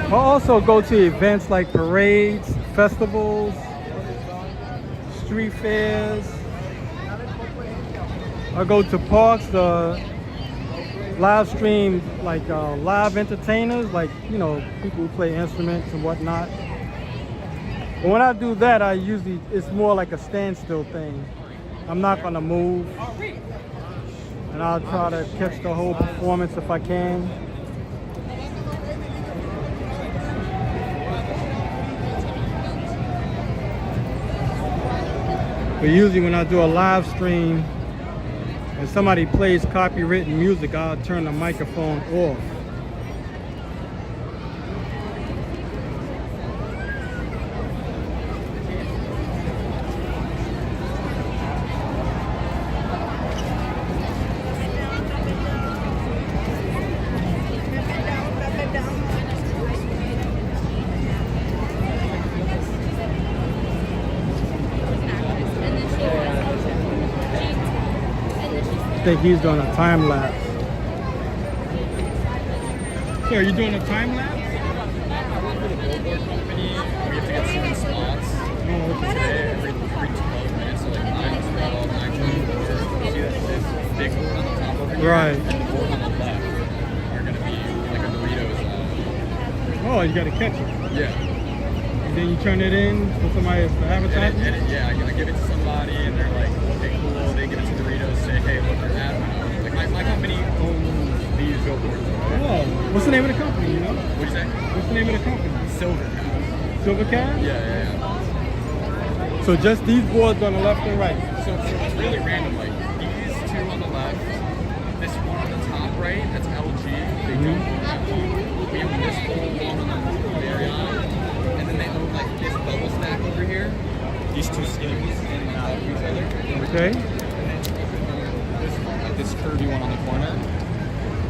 I also go to events like parades, festivals, street fairs. I go to parks, live stream like live entertainers, like, you know, people who play instruments and whatnot. But when I do that, it's more like a standstill thing. I'm not gonna move, and I'll try to catch the whole performance if I can. But usually when I do a live stream and somebody plays copywritten music, I'll turn the microphone off. I think he's doing a time lapse. So are you doing a time lapse? Right. Oh, you gotta catch it. Yeah. And then you turn it in for somebody to advertise? Yeah, I give it to somebody and they're like, okay, cool. They give it to Doritos, say, hey, look at that. Like my company owns these billboards. Right? Oh, what's the name of the company, you know? What'd you say? What's the name of the company? Silver. Silver Cab? Yeah. So just these boards on the left and right? So it's really random. Like these two on the left, this one on the top right, that's LG. They don't own that one. We own this whole one on the very bottom. And then they own like this bubble stack over here. These two skins standing on top of each other. Okay. And then this one, like this curvy one on the corner.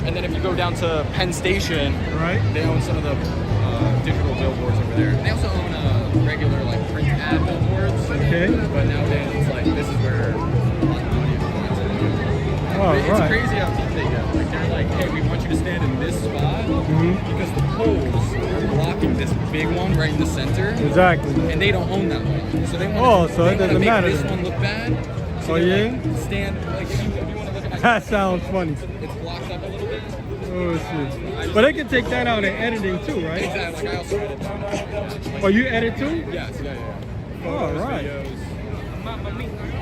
And then if you go down to Penn Station, Right. they own some of the digital billboards over there. They also own regular like print ad billboards. Okay. But nowadays it's like this is where a lot of money is going to. Oh, But it's right. crazy how deep they get. Like they're like, hey, we want you to stand in this spot because the poles are blocking this big one right in the center, Exactly. and they don't own that one. So they want Oh, so it to doesn't make matter this then. one look bad. So Oh, they, yeah? like, stand like if you want to look at my That sounds funny. it's blocked up a little bit. Oh shit. But they can take that out in editing too, right? Exactly. Like I also edit them. Oh, you edit too? Yes, yeah. Oh, Photos, right. videos.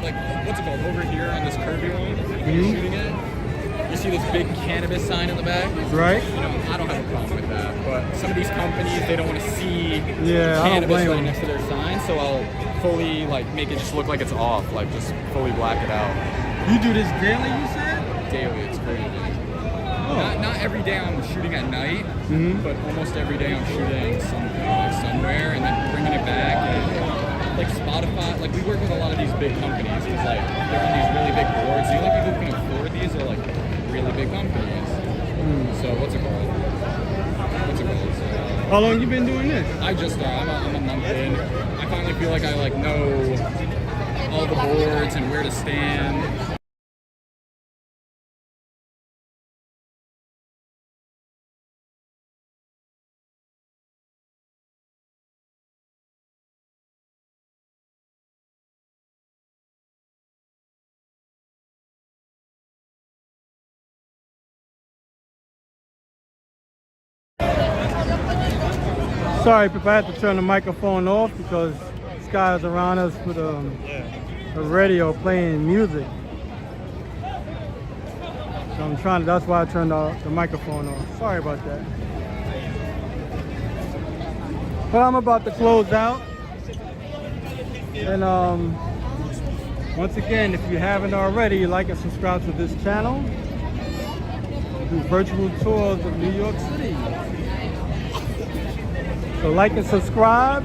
Like, what's it called? Over here on this curvy one, you're shooting it. You see this big cannabis sign in the back? Right. You know, I don't have a problem with that, but some of these companies, they don't want to see Yeah, I don't cannabis blame right them. next to their sign, so I'll fully, like, make it just look like it's off, like, just fully black it out. You do this daily, you said? Daily, it's crazy. Oh. Not every day I'm shooting at night, but almost every day I'm shooting something, like, somewhere, and then bringing it back, and, like, Spotify, like, we work with a lot of these big companies, because, like, they're on these really big boards. The only people who can afford these are, like, really big companies. So what's it called? How long you been doing this? I just I'm a month in. I finally feel like I like know all the boards and where to stand. Sorry, people, I had to turn the microphone off because this guy's around us with a radio playing music. So I'm trying to, that's why I turned the microphone off. Sorry about that. But I'm about to close out. And once again, if you haven't already, like and subscribe to this channel. Do virtual tours of New York City. So like and subscribe,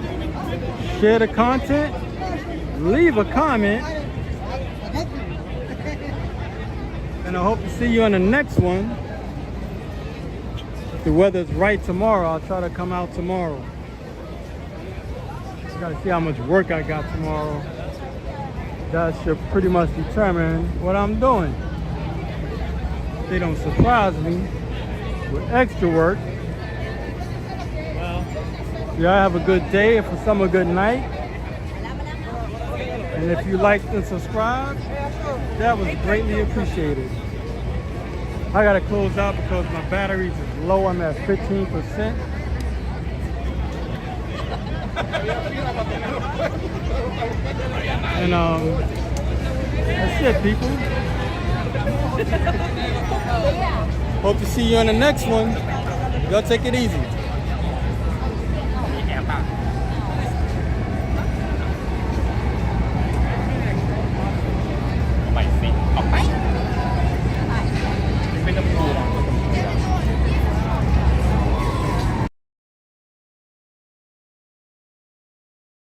share the content, leave a comment, and I hope to see you on the next one. If the weather's right tomorrow, I'll try to come out tomorrow. Just gotta see how much work I got tomorrow. That should pretty much determine what I'm doing. If they don't surprise me with extra work, y'all have a good day, and for some a good night. And if you liked and subscribed, that was greatly appreciated. I gotta close out because my batteries is low. I'm at 15%. And that's it, people. Hope to see you on the next one. Y'all take it easy.